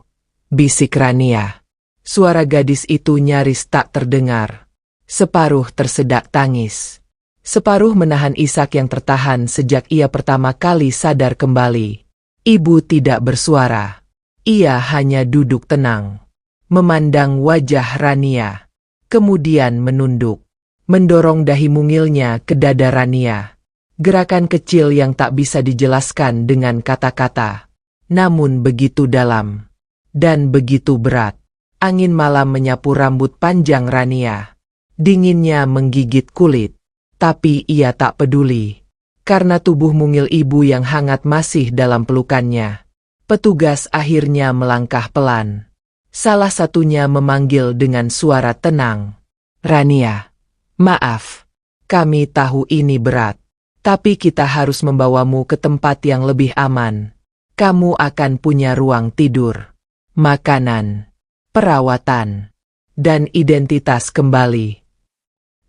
bisik Rania. Suara gadis itu nyaris tak terdengar. Separuh tersedak tangis. Separuh menahan isak yang tertahan sejak ia pertama kali sadar kembali. Ibu tidak bersuara. Ia hanya duduk tenang. Memandang wajah Rania. Kemudian menunduk. Mendorong dahi mungilnya ke dada Rania. Gerakan kecil yang tak bisa dijelaskan dengan kata-kata. Namun begitu dalam. Dan begitu berat. Angin malam menyapu rambut panjang Rania. Dinginnya menggigit kulit. Tapi ia tak peduli. Karena tubuh mungil ibu yang hangat masih dalam pelukannya. Petugas akhirnya melangkah pelan. Salah satunya memanggil dengan suara tenang. "Rania, maaf. Kami tahu ini berat. Tapi kita harus membawamu ke tempat yang lebih aman. Kamu akan punya ruang tidur, makanan, perawatan, dan identitas kembali."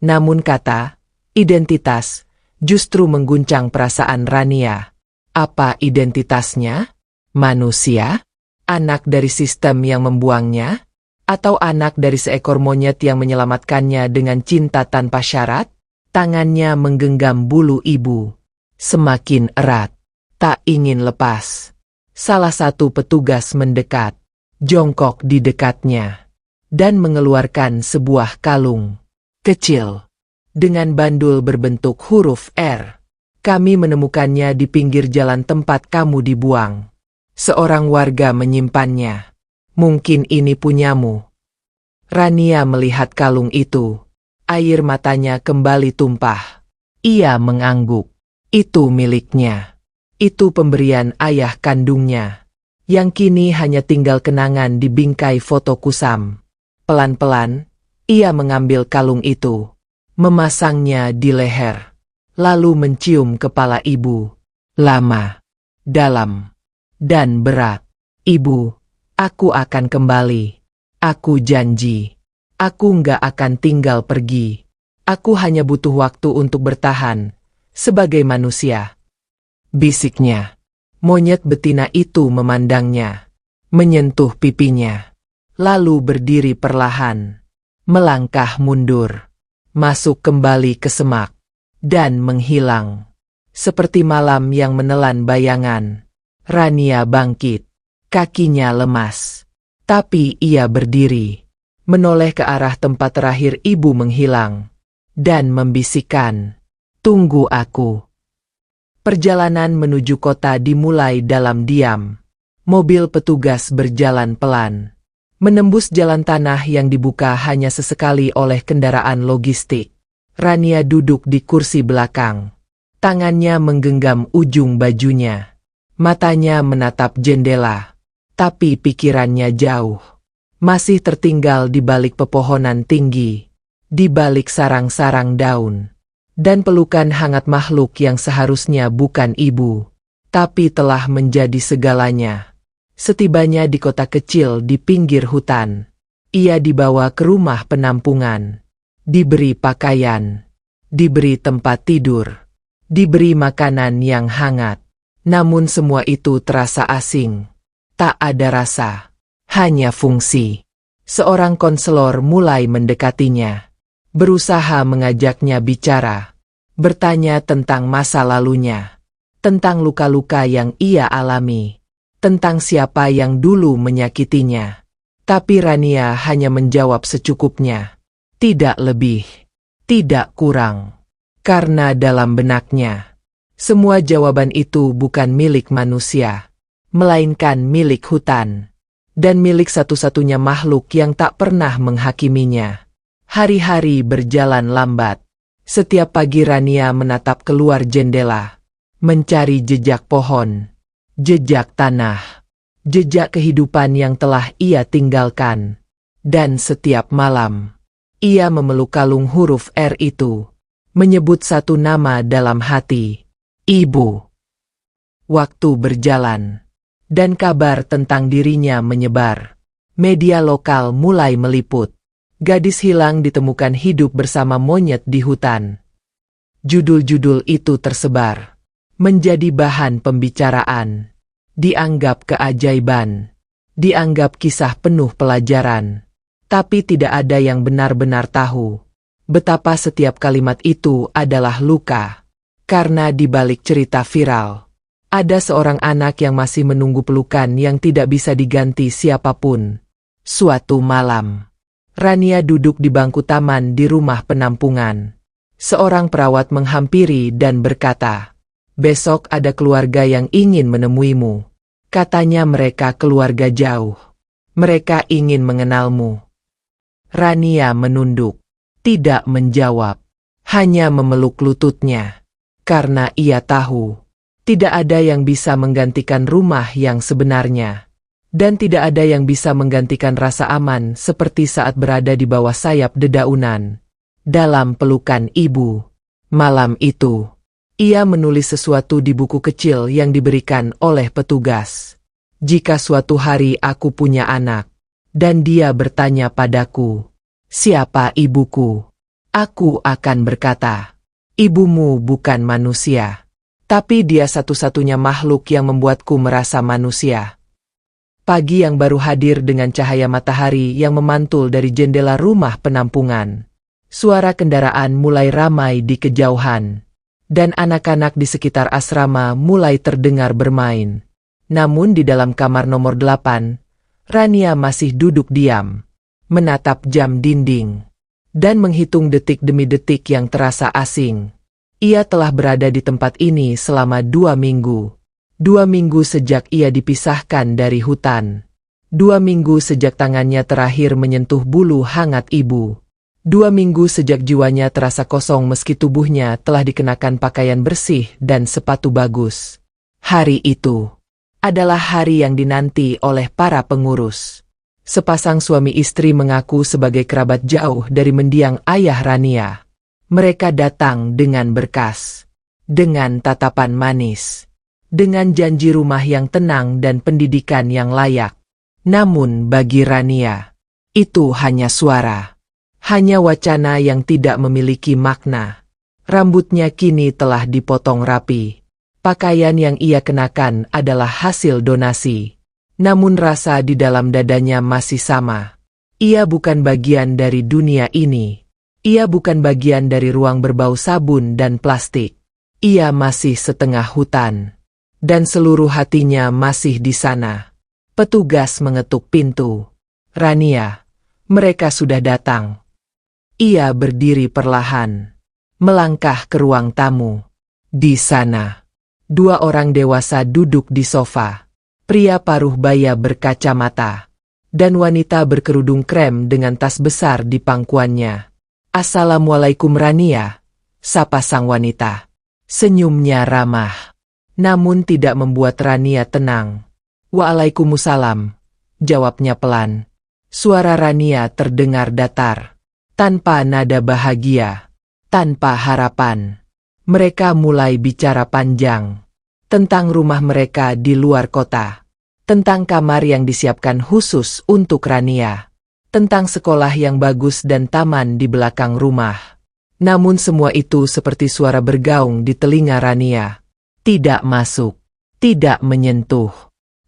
Namun kata identitas justru mengguncang perasaan Rania. Apa identitasnya? Manusia? Anak dari sistem yang membuangnya? Atau anak dari seekor monyet yang menyelamatkannya dengan cinta tanpa syarat? Tangannya menggenggam bulu ibu. Semakin erat. Tak ingin lepas. Salah satu petugas mendekat. Jongkok di dekatnya. Dan mengeluarkan sebuah kalung kecil dengan bandul berbentuk huruf R. "Kami menemukannya di pinggir jalan tempat kamu dibuang. Seorang warga menyimpannya. Mungkin ini punyamu." Rania melihat kalung itu. Air matanya kembali tumpah. Ia mengangguk. Itu miliknya. Itu pemberian ayah kandungnya. Yang kini hanya tinggal kenangan di bingkai foto kusam. Pelan-pelan, ia mengambil kalung itu. Memasangnya di leher. Lalu mencium kepala ibu. Lama. Dalam. Dan berat. "Ibu, aku akan kembali. Aku janji. Aku nggak akan tinggal pergi. Aku hanya butuh waktu untuk bertahan. Sebagai manusia." Bisiknya. Monyet betina itu memandangnya. Menyentuh pipinya. Lalu berdiri perlahan. Melangkah mundur. Masuk kembali ke semak. Dan menghilang. Seperti malam yang menelan bayangan. Rania bangkit. Kakinya lemas. Tapi ia berdiri. Menoleh ke arah tempat terakhir ibu menghilang. Dan membisikkan, "Tunggu aku." Perjalanan menuju kota dimulai dalam diam. Mobil petugas berjalan pelan. Menembus jalan tanah yang dibuka hanya sesekali oleh kendaraan logistik. Rania duduk di kursi belakang. Tangannya menggenggam ujung bajunya. Matanya menatap jendela. Tapi pikirannya jauh. Masih tertinggal di balik pepohonan tinggi. Di balik sarang-sarang daun. Dan pelukan hangat makhluk yang seharusnya bukan ibu. Tapi telah menjadi segalanya. Setibanya di kota kecil di pinggir hutan, ia dibawa ke rumah penampungan. Diberi pakaian. Diberi tempat tidur. Diberi makanan yang hangat. Namun semua itu terasa asing. Tak ada rasa. Hanya fungsi. Seorang konselor mulai mendekatinya. Berusaha mengajaknya bicara. Bertanya tentang masa lalunya. Tentang luka-luka yang ia alami. Tentang siapa yang dulu menyakitinya. Tapi Rania hanya menjawab secukupnya. Tidak lebih. Tidak kurang. Karena dalam benaknya, semua jawaban itu bukan milik manusia. Melainkan milik hutan. Dan milik satu-satunya makhluk yang tak pernah menghakiminya. Hari-hari berjalan lambat. Setiap pagi Rania menatap keluar jendela. Mencari jejak pohon. Jejak tanah. Jejak kehidupan yang telah ia tinggalkan. Dan setiap malam, ia memeluk kalung huruf R itu. Menyebut satu nama dalam hati. Ibu. Waktu berjalan. Dan kabar tentang dirinya menyebar. Media lokal mulai meliput. Gadis hilang ditemukan hidup bersama monyet di hutan. Judul-judul itu tersebar. Menjadi bahan pembicaraan. Dianggap keajaiban. Dianggap kisah penuh pelajaran. Tapi tidak ada yang benar-benar tahu betapa setiap kalimat itu adalah luka. Karena di balik cerita viral, ada seorang anak yang masih menunggu pelukan yang tidak bisa diganti siapapun. Suatu malam, Rania duduk di bangku taman di rumah penampungan. Seorang perawat menghampiri dan berkata, "Besok ada keluarga yang ingin menemuimu. Katanya mereka keluarga jauh. Mereka ingin mengenalmu." Rania menunduk. tidak menjawab, hanya memeluk lututnya. Karena ia tahu, tidak ada yang bisa menggantikan rumah yang sebenarnya. Dan tidak ada yang bisa menggantikan rasa aman seperti saat berada di bawah sayap dedaunan. Dalam pelukan ibu. Malam itu, ia menulis sesuatu di buku kecil yang diberikan oleh petugas. Jika suatu hari aku punya anak, dan dia bertanya padaku, "Siapa ibuku?" Aku akan berkata, "Ibumu bukan manusia, tapi dia satu-satunya makhluk yang membuatku merasa manusia." Pagi yang baru hadir dengan cahaya matahari yang memantul dari jendela rumah penampungan. Suara kendaraan mulai ramai di kejauhan. Dan anak-anak di sekitar asrama mulai terdengar bermain. Namun di dalam kamar nomor 8, Rania masih duduk diam, menatap jam dinding, dan menghitung detik demi detik yang terasa asing. Ia telah berada di tempat ini selama 2 minggu. 2 minggu sejak ia dipisahkan dari hutan. 2 minggu sejak tangannya terakhir menyentuh bulu hangat ibu. 2 minggu sejak jiwanya terasa kosong meski tubuhnya telah dikenakan pakaian bersih dan sepatu bagus. Hari itu adalah hari yang dinanti oleh para pengurus. Sepasang suami istri mengaku sebagai kerabat jauh dari mendiang ayah Rania. Mereka datang dengan berkas, dengan tatapan manis, dengan janji rumah yang tenang dan pendidikan yang layak. Namun bagi Rania, itu hanya suara. Hanya wacana yang tidak memiliki makna. Rambutnya kini telah dipotong rapi. Pakaian yang ia kenakan adalah hasil donasi. Namun rasa di dalam dadanya masih sama. Ia bukan bagian dari dunia ini. Ia bukan bagian dari ruang berbau sabun dan plastik. Ia masih setengah hutan. Dan seluruh hatinya masih di sana. Petugas mengetuk pintu. "Rania, mereka sudah datang." Ia berdiri perlahan, melangkah ke ruang tamu. Di sana, 2 orang dewasa duduk di sofa. Pria paruh baya berkacamata, dan wanita berkerudung krem dengan tas besar di pangkuannya. "Assalamualaikum Rania," sapa sang wanita. Senyumnya ramah, namun tidak membuat Rania tenang. "Waalaikumsalam," jawabnya pelan. Suara Rania terdengar datar, tanpa nada bahagia, tanpa harapan. Mereka mulai bicara panjang tentang rumah mereka di luar kota, tentang kamar yang disiapkan khusus untuk Rania, tentang sekolah yang bagus dan taman di belakang rumah. Namun semua itu seperti suara bergaung di telinga Rania. Tidak masuk, tidak menyentuh.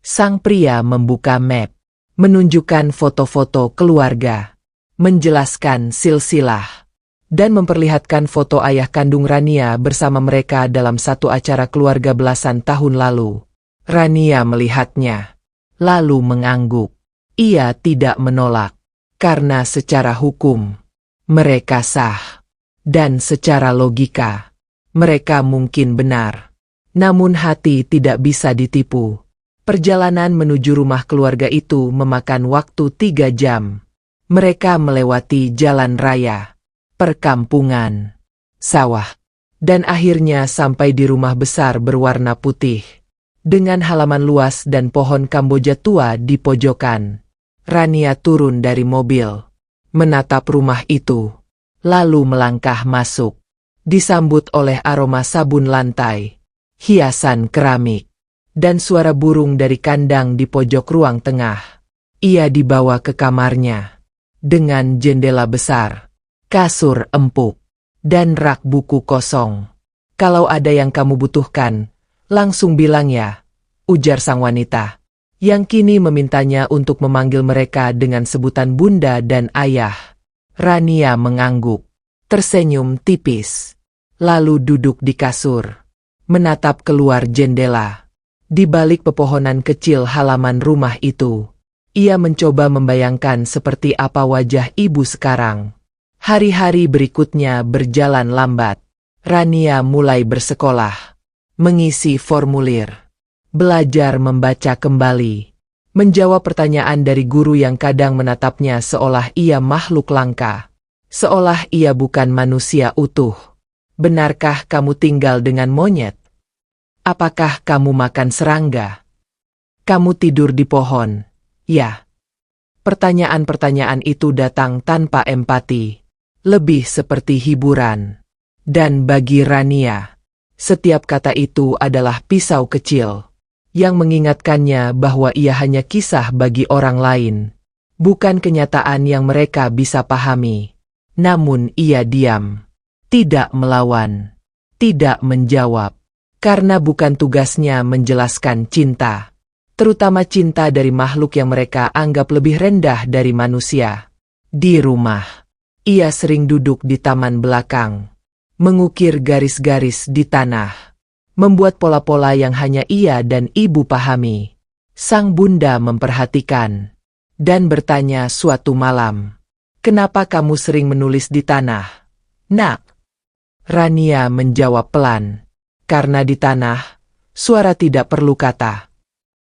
Sang pria membuka map, menunjukkan foto-foto keluarga, menjelaskan silsilah, dan memperlihatkan foto ayah kandung Rania bersama mereka dalam satu acara keluarga belasan tahun lalu. Rania melihatnya, lalu mengangguk. Ia tidak menolak, karena secara hukum, mereka sah. Dan secara logika, mereka mungkin benar. Namun hati tidak bisa ditipu. Perjalanan menuju rumah keluarga itu memakan waktu 3 jam. Mereka melewati jalan raya, perkampungan, sawah, dan akhirnya sampai di rumah besar berwarna putih, dengan halaman luas dan pohon Kamboja tua di pojokan. Rania turun dari mobil, menatap rumah itu, lalu melangkah masuk, disambut oleh aroma sabun lantai, hiasan keramik, dan suara burung dari kandang di pojok ruang tengah. Ia dibawa ke kamarnya, dengan jendela besar, kasur empuk, dan rak buku kosong. "Kalau ada yang kamu butuhkan, langsung bilang ya," ujar sang wanita, yang kini memintanya untuk memanggil mereka dengan sebutan bunda dan ayah. Rania mengangguk, tersenyum tipis, lalu duduk di kasur, menatap keluar jendela. Di balik pepohonan kecil halaman rumah itu, ia mencoba membayangkan seperti apa wajah ibu sekarang. Hari-hari berikutnya berjalan lambat. Rania mulai bersekolah, mengisi formulir, belajar membaca kembali, menjawab pertanyaan dari guru yang kadang menatapnya seolah ia makhluk langka. seolah ia bukan manusia utuh. Benarkah kamu tinggal dengan monyet? Apakah kamu makan serangga? Kamu tidur di pohon? Ya. Pertanyaan-pertanyaan itu datang tanpa empati, lebih seperti hiburan. Dan bagi Rania, setiap kata itu adalah pisau kecil yang mengingatkannya bahwa ia hanya kisah bagi orang lain, bukan kenyataan yang mereka bisa pahami. Namun ia diam, tidak melawan, tidak menjawab, karena bukan tugasnya menjelaskan cinta, terutama cinta dari makhluk yang mereka anggap lebih rendah dari manusia. Di rumah, ia sering duduk di taman belakang, mengukir garis-garis di tanah, membuat pola-pola yang hanya ia dan ibu pahami. Sang bunda memperhatikan dan bertanya suatu malam, "Kenapa kamu sering menulis di tanah, Nak?" Rania menjawab pelan, "Karena di tanah, suara tidak perlu kata."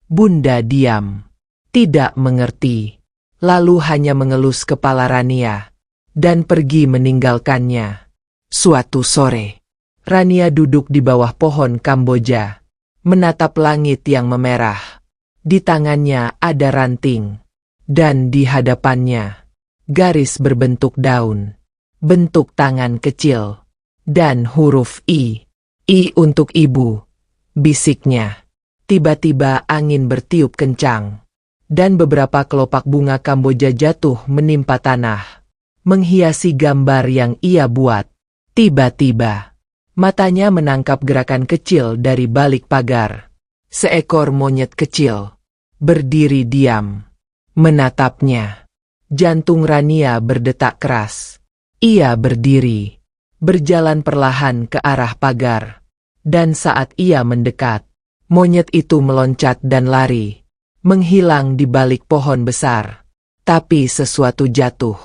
Bunda diam, tidak mengerti, lalu hanya mengelus kepala Rania dan pergi meninggalkannya. Suatu sore, Rania duduk di bawah pohon Kamboja, menatap langit yang memerah. Di tangannya ada ranting, dan di hadapannya garis berbentuk daun, bentuk tangan kecil, dan huruf I. I untuk ibu, bisiknya. Tiba-tiba angin bertiup kencang, dan beberapa kelopak bunga Kamboja jatuh menimpa tanah, menghiasi gambar yang ia buat. Tiba-tiba, matanya menangkap gerakan kecil dari balik pagar. Seekor monyet kecil berdiri diam, menatapnya. Jantung Rania berdetak keras. Ia berdiri, berjalan perlahan ke arah pagar, dan saat ia mendekat, monyet itu meloncat dan lari, menghilang di balik pohon besar. Tapi sesuatu jatuh,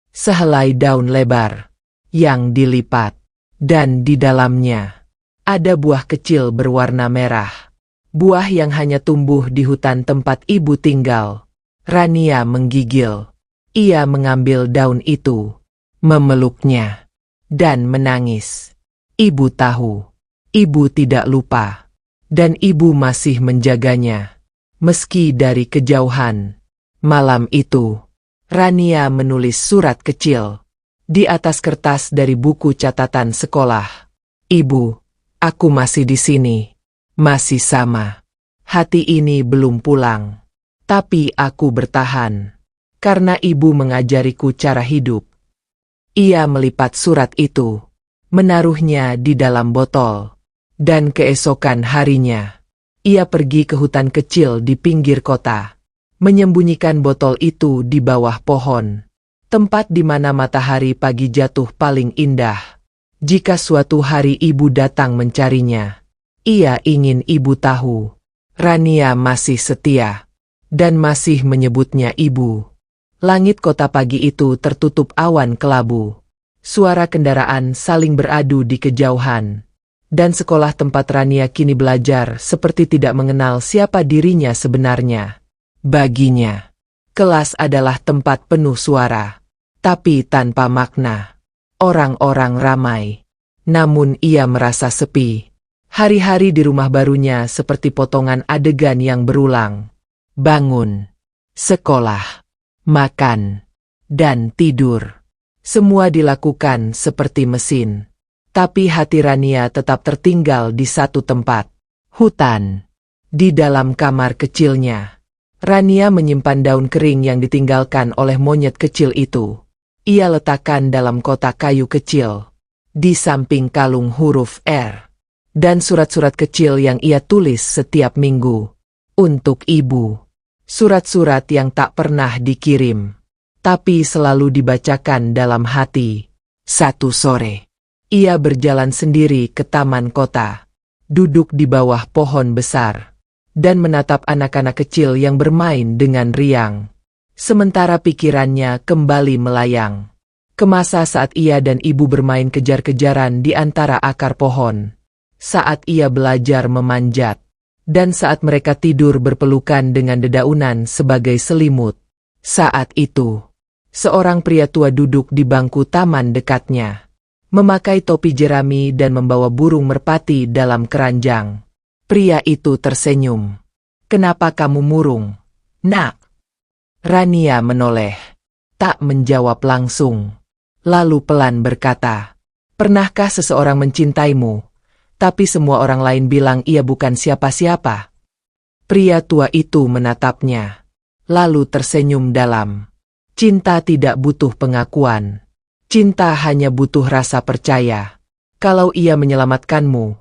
sehelai daun lebar yang dilipat, dan di dalamnya ada buah kecil berwarna merah. Buah yang hanya tumbuh di hutan tempat ibu tinggal. Rania menggigil. Ia mengambil daun itu, memeluknya, dan menangis. Ibu tahu, ibu tidak lupa, dan ibu masih menjaganya, meski dari kejauhan. Malam itu, Rania menulis surat kecil di atas kertas dari buku catatan sekolah. "Ibu, aku masih di sini, masih sama. Hati ini belum pulang, tapi aku bertahan, karena ibu mengajariku cara hidup." Ia melipat surat itu, menaruhnya di dalam botol, dan keesokan harinya, ia pergi ke hutan kecil di pinggir kota, menyembunyikan botol itu di bawah pohon, tempat di mana matahari pagi jatuh paling indah. Jika suatu hari ibu datang mencarinya, ia ingin ibu tahu, Rania masih setia, dan masih menyebutnya ibu. Langit kota pagi itu tertutup awan kelabu. Suara kendaraan saling beradu di kejauhan. Dan sekolah tempat Rania kini belajar seperti tidak mengenal siapa dirinya sebenarnya. Baginya, kelas adalah tempat penuh suara, tapi tanpa makna. Orang-orang ramai, namun ia merasa sepi. Hari-hari di rumah barunya seperti potongan adegan yang berulang. Bangun, sekolah, makan, dan tidur. Semua dilakukan seperti mesin. Tapi hati Rania tetap tertinggal di satu tempat. Hutan. Di dalam kamar kecilnya, Rania menyimpan daun kering yang ditinggalkan oleh monyet kecil itu. Ia letakkan dalam kotak kayu kecil, di samping kalung huruf R, dan surat-surat kecil yang ia tulis setiap minggu. Untuk ibu. Surat-surat yang tak pernah dikirim, tapi selalu dibacakan dalam hati. Satu sore, ia berjalan sendiri ke taman kota, duduk di bawah pohon besar, dan menatap anak-anak kecil yang bermain dengan riang. Sementara pikirannya kembali melayang ke masa saat ia dan ibu bermain kejar-kejaran di antara akar pohon, saat ia belajar memanjat, dan saat mereka tidur berpelukan dengan dedaunan sebagai selimut. Saat itu, Seorang pria tua duduk di bangku taman dekatnya, memakai topi jerami dan membawa burung merpati dalam keranjang. Pria itu tersenyum. "Kenapa kamu murung, nak?" Rania menoleh, tak menjawab langsung. Lalu pelan berkata, "Pernahkah seseorang mencintaimu, tapi semua orang lain bilang ia bukan siapa-siapa?" Pria tua itu menatapnya, lalu tersenyum dalam. Cinta tidak butuh pengakuan. Cinta hanya butuh rasa percaya. Kalau ia menyelamatkanmu,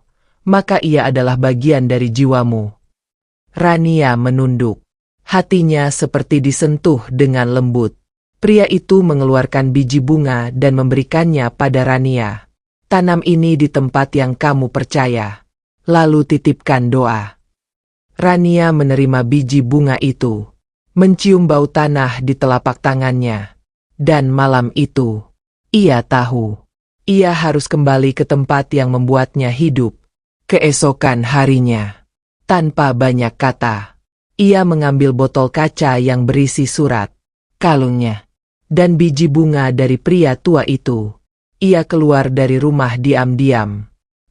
maka ia adalah bagian dari jiwamu. Rania menunduk. Hatinya seperti disentuh dengan lembut. Pria itu mengeluarkan biji bunga dan memberikannya pada Rania. "Tanam ini di tempat yang kamu percaya. Lalu titipkan doa." Rania menerima biji bunga itu, mencium bau tanah di telapak tangannya. Dan malam itu, ia tahu, ia harus kembali ke tempat yang membuatnya hidup. Keesokan harinya, tanpa banyak kata, ia mengambil botol kaca yang berisi surat, kalungnya, dan biji bunga dari pria tua itu. Ia keluar dari rumah diam-diam,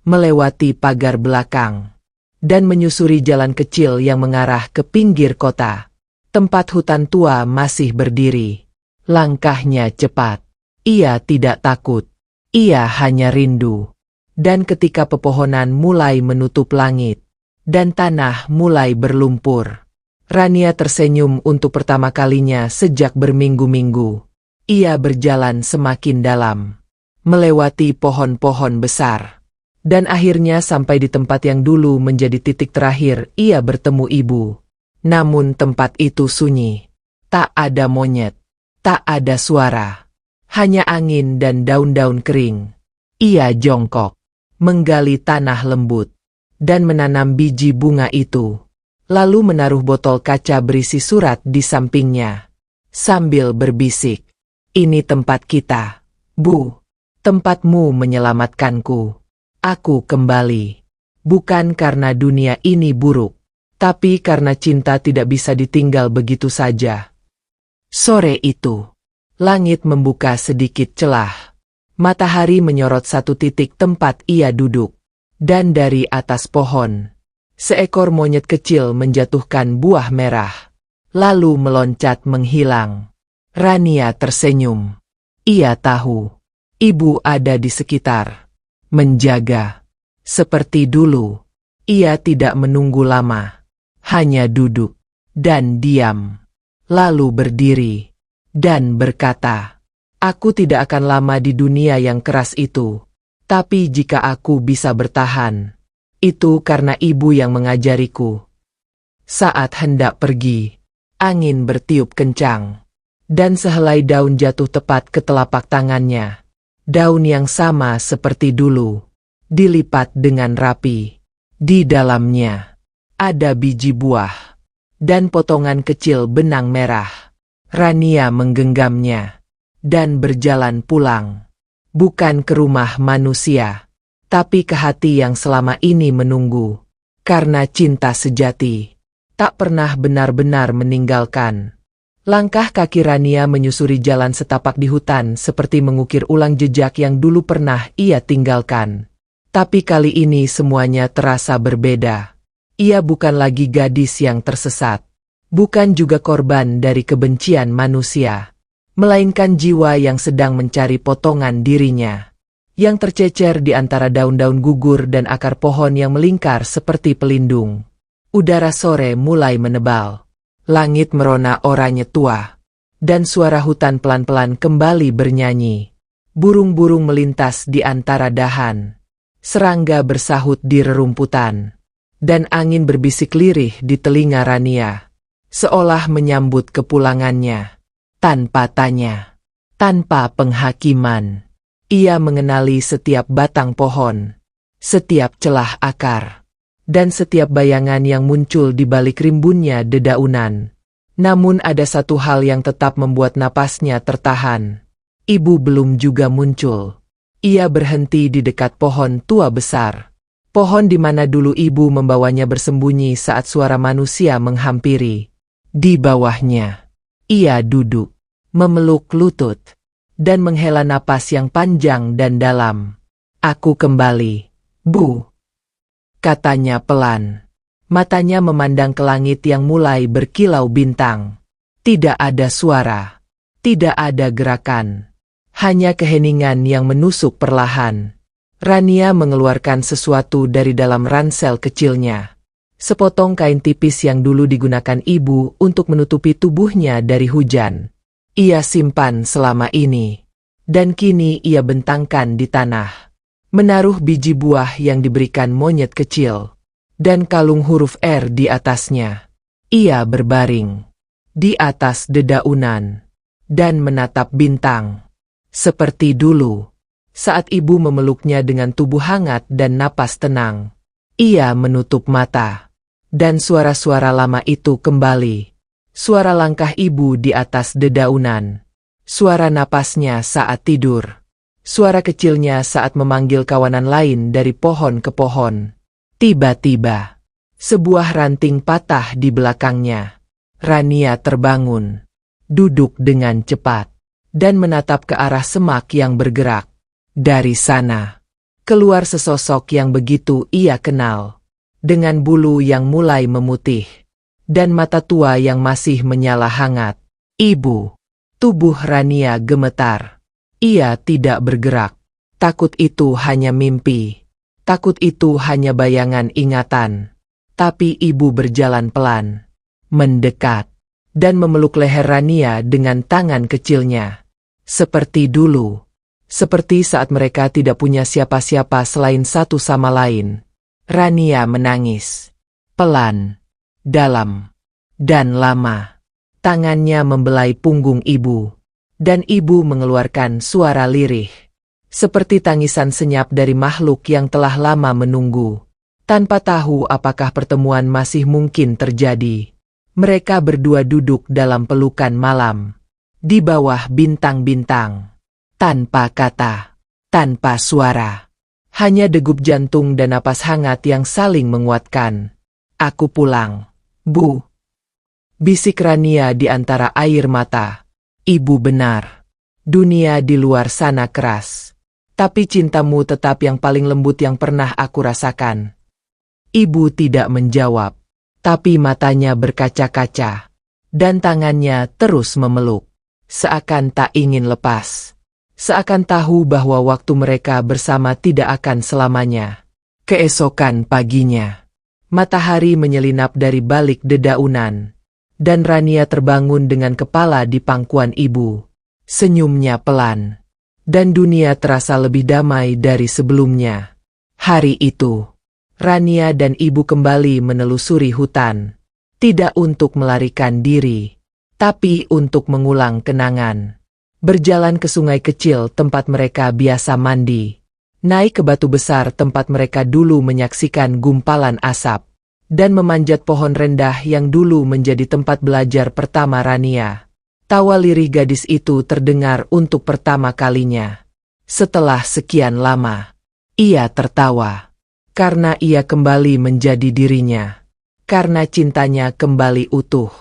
melewati pagar belakang, dan menyusuri jalan kecil yang mengarah ke pinggir kota. Tempat hutan tua masih berdiri. Langkahnya cepat. Ia tidak takut. Ia hanya rindu. Dan ketika pepohonan mulai menutup langit, dan tanah mulai berlumpur, Rania tersenyum untuk pertama kalinya sejak berminggu-minggu. Ia berjalan semakin dalam, melewati pohon-pohon besar, dan akhirnya sampai di tempat yang dulu menjadi titik terakhir ia bertemu ibu. Namun tempat itu sunyi. Tak ada monyet, tak ada suara, hanya angin dan daun-daun kering. Ia jongkok, menggali tanah lembut, dan menanam biji bunga itu, lalu menaruh botol kaca berisi surat di sampingnya, sambil berbisik, "Ini tempat kita, Bu. Tempatmu menyelamatkanku. Aku kembali, bukan karena dunia ini buruk, tapi karena cinta tidak bisa ditinggal begitu saja." Sore itu, langit membuka sedikit celah. Matahari menyorot satu titik tempat ia duduk. Dan dari atas pohon, seekor monyet kecil menjatuhkan buah merah, lalu meloncat menghilang. Rania tersenyum. Ia tahu, ibu ada di sekitar, menjaga. Seperti dulu, ia tidak menunggu lama, hanya duduk, dan diam, lalu berdiri, dan berkata, "Aku tidak akan lama di dunia yang keras itu. Tapi jika aku bisa bertahan, itu karena ibu yang mengajariku." Saat hendak pergi, angin bertiup kencang, dan sehelai daun jatuh tepat ke telapak tangannya. Daun yang sama seperti dulu, dilipat dengan rapi. Di dalamnya, ada biji buah, dan potongan kecil benang merah. Rania menggenggamnya, dan berjalan pulang. Bukan ke rumah manusia, tapi ke hati yang selama ini menunggu. Karena cinta sejati tak pernah benar-benar meninggalkan. Langkah kaki Rania menyusuri jalan setapak di hutan seperti mengukir ulang jejak yang dulu pernah ia tinggalkan. Tapi kali ini semuanya terasa berbeda. Ia bukan lagi gadis yang tersesat, bukan juga korban dari kebencian manusia, melainkan jiwa yang sedang mencari potongan dirinya, yang tercecer di antara daun-daun gugur dan akar pohon yang melingkar seperti pelindung. Udara sore mulai menebal, langit merona oranye tua, dan suara hutan pelan-pelan kembali bernyanyi. Burung-burung melintas di antara dahan, serangga bersahut di rerumputan, dan angin berbisik lirih di telinga Rania, seolah menyambut kepulangannya. Tanpa tanya, tanpa penghakiman, ia mengenali setiap batang pohon, setiap celah akar, dan setiap bayangan yang muncul di balik rimbunnya dedaunan. Namun ada satu hal yang tetap membuat napasnya tertahan. Ibu belum juga muncul. Ia berhenti di dekat pohon tua besar. Pohon di mana dulu ibu membawanya bersembunyi saat suara manusia menghampiri. Di bawahnya, ia duduk, memeluk lutut, dan menghela napas yang panjang dan dalam. "Aku kembali, Bu," katanya pelan. Matanya memandang ke langit yang mulai berkilau bintang. Tidak ada suara, tidak ada gerakan, hanya keheningan yang menusuk perlahan. Rania mengeluarkan sesuatu dari dalam ransel kecilnya. Sepotong kain tipis yang dulu digunakan ibu untuk menutupi tubuhnya dari hujan. Ia simpan selama ini, dan kini ia bentangkan di tanah. Menaruh biji buah yang diberikan monyet kecil, dan kalung huruf R di atasnya. Ia berbaring di atas dedaunan dan menatap bintang. Seperti dulu, saat ibu memeluknya dengan tubuh hangat dan napas tenang. Ia menutup mata, dan suara-suara lama itu kembali. Suara langkah ibu di atas dedaunan. Suara napasnya saat tidur. Suara kecilnya saat memanggil kawanan lain dari pohon ke pohon. Tiba-tiba, sebuah ranting patah di belakangnya. Rania terbangun, duduk dengan cepat, dan menatap ke arah semak yang bergerak. Dari sana, keluar sesosok yang begitu ia kenal, dengan bulu yang mulai memutih, dan mata tua yang masih menyala hangat. "Ibu." Tubuh Rania gemetar. Ia tidak bergerak. Takut itu hanya mimpi. Takut itu hanya bayangan ingatan. Tapi ibu berjalan pelan, mendekat, dan memeluk leher Rania dengan tangan kecilnya. Seperti dulu. Seperti saat mereka tidak punya siapa-siapa selain satu sama lain. Rania menangis. Pelan, dalam, dan lama. Tangannya membelai punggung ibu. Dan ibu mengeluarkan suara lirih. Seperti tangisan senyap dari makhluk yang telah lama menunggu. Tanpa tahu apakah pertemuan masih mungkin terjadi. Mereka berdua duduk dalam pelukan malam. Di bawah bintang-bintang. Tanpa kata. Tanpa suara. Hanya degup jantung dan napas hangat yang saling menguatkan. "Aku pulang, Bu," bisik Rania di antara air mata. "Ibu benar. Dunia di luar sana keras. Tapi cintamu tetap yang paling lembut yang pernah aku rasakan." Ibu tidak menjawab, tapi matanya berkaca-kaca, dan tangannya terus memeluk, seakan tak ingin lepas, seakan tahu bahwa waktu mereka bersama tidak akan selamanya. Keesokan paginya, matahari menyelinap dari balik dedaunan, dan Rania terbangun dengan kepala di pangkuan ibu. Senyumnya pelan, dan dunia terasa lebih damai dari sebelumnya. Hari itu, Rania dan ibu kembali menelusuri hutan. Tidak untuk melarikan diri, tapi untuk mengulang kenangan. Berjalan ke sungai kecil tempat mereka biasa mandi. Naik ke batu besar tempat mereka dulu menyaksikan gumpalan asap. Dan memanjat pohon rendah yang dulu menjadi tempat belajar pertama Rania. Tawa lirih gadis itu terdengar untuk pertama kalinya. Setelah sekian lama, ia tertawa. Karena ia kembali menjadi dirinya. Karena cintanya kembali utuh.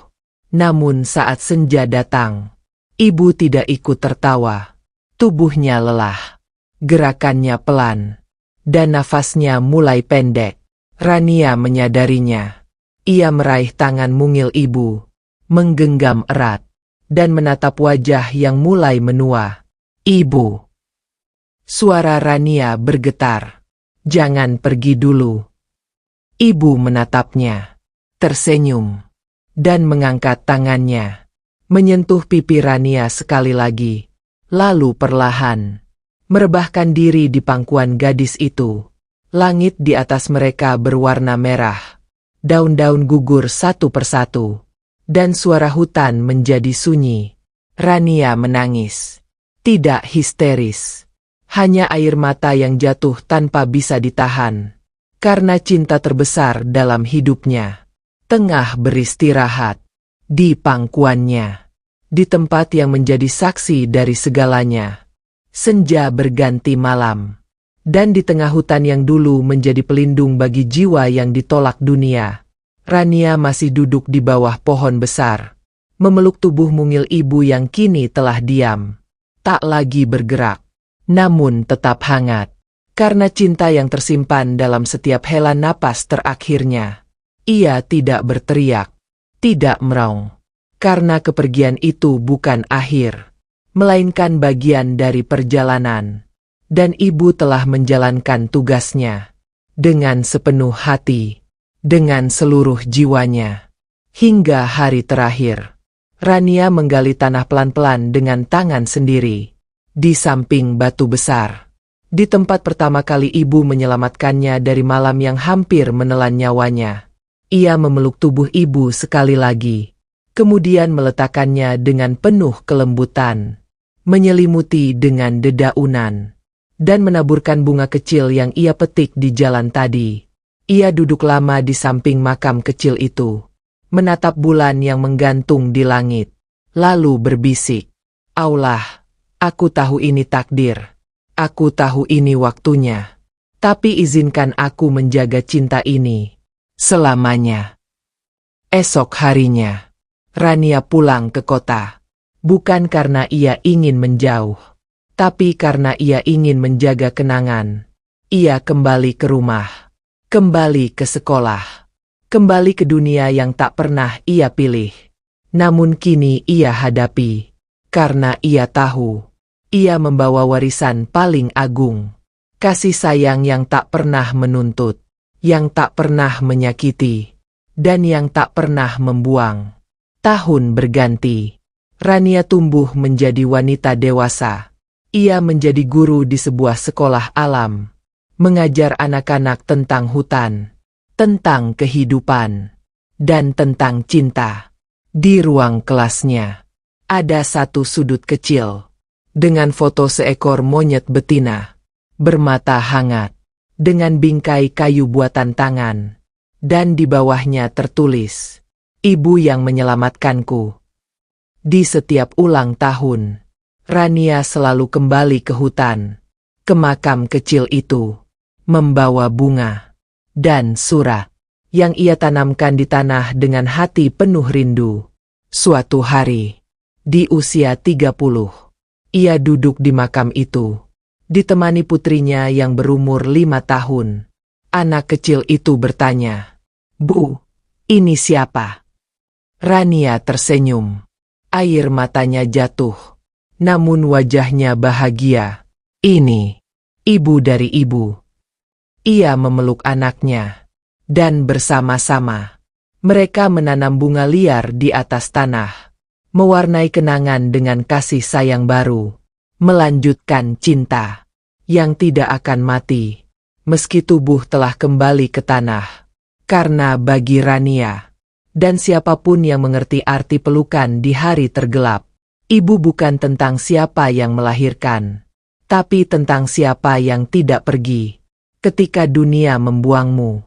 Namun saat senja datang, ibu tidak ikut tertawa. Tubuhnya lelah. Gerakannya pelan. Dan nafasnya mulai pendek. Rania menyadarinya. Ia meraih tangan mungil ibu. Menggenggam erat. Dan menatap wajah yang mulai menua. "Ibu." Suara Rania bergetar. "Jangan pergi dulu." Ibu menatapnya, tersenyum, dan mengangkat tangannya, menyentuh pipi Rania sekali lagi, lalu perlahan, merebahkan diri di pangkuan gadis itu. Langit di atas mereka berwarna merah, daun-daun gugur satu persatu, dan suara hutan menjadi sunyi. Rania menangis, tidak histeris. Hanya air mata yang jatuh tanpa bisa ditahan. Karena cinta terbesar dalam hidupnya. Tengah beristirahat. Di pangkuannya. Di tempat yang menjadi saksi dari segalanya. Senja berganti malam. Dan di tengah hutan yang dulu menjadi pelindung bagi jiwa yang ditolak dunia. Rania masih duduk di bawah pohon besar. memeluk tubuh mungil ibu yang kini telah diam, tak lagi bergerak, namun tetap hangat. Karena cinta yang tersimpan dalam setiap hela napas terakhirnya. Ia tidak berteriak, tidak meraung. Karena kepergian itu bukan akhir, melainkan bagian dari perjalanan. Dan ibu telah menjalankan tugasnya dengan sepenuh hati, dengan seluruh jiwanya. Hingga hari terakhir, Rania menggali tanah pelan-pelan dengan tangan sendiri, di samping batu besar. Di tempat pertama kali ibu menyelamatkannya dari malam yang hampir menelan nyawanya. Ia memeluk tubuh ibu sekali lagi, kemudian meletakkannya dengan penuh kelembutan, menyelimuti dengan dedaunan, dan menaburkan bunga kecil yang ia petik di jalan tadi. Ia duduk lama di samping makam kecil itu, menatap bulan yang menggantung di langit, lalu berbisik, "Allah, aku tahu ini takdir. Aku tahu ini waktunya. Tapi izinkan aku menjaga cinta ini selamanya." Esok harinya, Rania pulang ke kota. Bukan karena ia ingin menjauh, tapi karena ia ingin menjaga kenangan. Ia kembali ke rumah, kembali ke sekolah, kembali ke dunia yang tak pernah ia pilih. Namun kini ia hadapi, karena ia tahu, ia membawa warisan paling agung. Kasih sayang yang tak pernah menuntut, yang tak pernah menyakiti, dan yang tak pernah membuang. Tahun berganti, Rania tumbuh menjadi wanita dewasa. Ia menjadi guru di sebuah sekolah alam, mengajar anak-anak tentang hutan, tentang kehidupan, dan tentang cinta. Di ruang kelasnya, ada satu sudut kecil, dengan foto seekor monyet betina, bermata hangat, dengan bingkai kayu buatan tangan, dan di bawahnya tertulis, "Ibu yang menyelamatkanku." Di setiap ulang tahun, Rania selalu kembali ke hutan, ke makam kecil itu, membawa bunga dan surat yang ia tanamkan di tanah dengan hati penuh rindu. Suatu hari, di usia 30, ia duduk di makam itu, ditemani putrinya yang berumur 5 tahun. Anak kecil itu bertanya, "Bu, ini siapa?" Rania tersenyum. Air matanya jatuh. Namun wajahnya bahagia. "Ini, ibu dari ibu." Ia memeluk anaknya, dan bersama-sama, mereka menanam bunga liar di atas tanah, mewarnai kenangan dengan kasih sayang baru, melanjutkan cinta yang tidak akan mati, meski tubuh telah kembali ke tanah. Karena bagi Rania, dan siapapun yang mengerti arti pelukan di hari tergelap, ibu bukan tentang siapa yang melahirkan, tapi tentang siapa yang tidak pergi ketika dunia membuangmu.